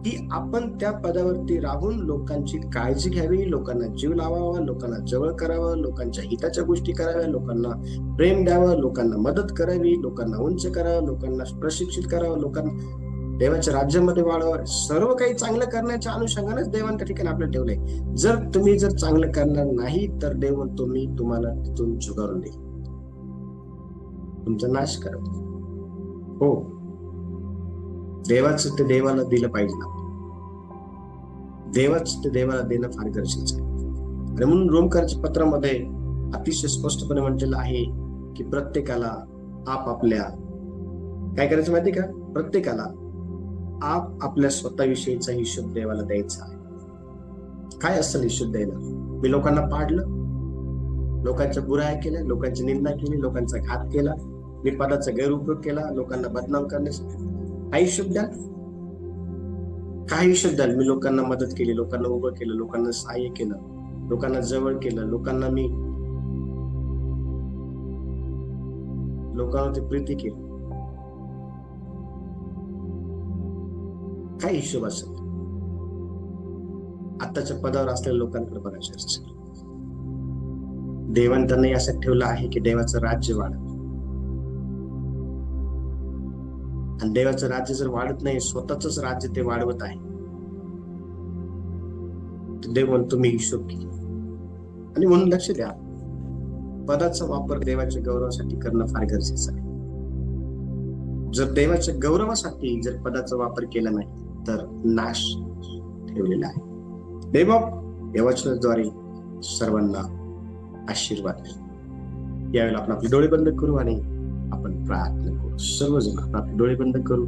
की आपण त्या पदावरती राहून लोकांची काळजी घ्यावी, लोकांना जीव लावावा, लोकांना जवळ करावं, लोकांच्या हिताच्या गोष्टी कराव्या, लोकांना प्रेम द्यावं, लोकांना मदत करावी, लोकांना उंच करावं, लोकांना प्रशिक्षित करावं, लोकांना देवाच्या राज्यामध्ये वाढवावं. सर्व काही चांगलं करण्याच्या अनुषंगानेच देवाने त्या ठिकाणी आपल्याला ठेवलंय. जर तुम्ही चांगलं करणार नाही तर देव म्हणतो मी तुम्हाला तिथून झुगारून देईन, तुमचा नाश करत. हो, देवाचं ते देवाला दिलं पाहिजे ना. देवाचं ते देवाला देणं फार गरजेचं आहे. आणि म्हणून रोमकर्ज पत्रामध्ये अतिशय स्पष्टपणे म्हटलेलं आहे की प्रत्येकाला आपापल्या काय करायचं माहिती का? प्रत्येकाला आपल्या स्वतःविषयीचा हिशोब देवाला द्यायचा आहे. काय असेल हिशोब द्यायला? मी लोकांना पाडलं, लोकांच्या बुराया केल्या, लोकांची निंदा केली, लोकांचा घात केला, मी पदाचा गैरउपयोग केला, लोकांना बदनाम करण्यासाठी. काय हिशोब द्याल? काय हिशोब द्याल? मी लोकांना मदत केली, लोकांना उभं केलं, लोकांना सहाय्य केलं, लोकांना जवळ केलं, लोकांवरती प्रीती केली. काय हिशोब असेल? आताच्या पदावर असलेल्या लोकांकडे बघायचं असेल. देवाने त्यांना यासाठी ठेवलं आहे की देवाचं राज्य वाढत. आणि देवाचं राज्य जर वाढत नाही, स्वतःच राज्य ते वाढवत आहे, देव म्हणतो मी हिशोब घे. आणि म्हणून लक्ष द्या, पदाचा वापर देवाच्या गौरवासाठी करणं फार गरजेचं आहे. जर देवाच्या गौरवासाठी जर पदाचा वापर केला नाही तर नाश ठेवलेला आहे. देव या वचनाद्वारे सर्वांना आशीर्वाद. यावेळेला आपण आपले डोळे बंद करू आणि आपण प्रार्थना करू. सर्वजण आपले डोळे बंद करू.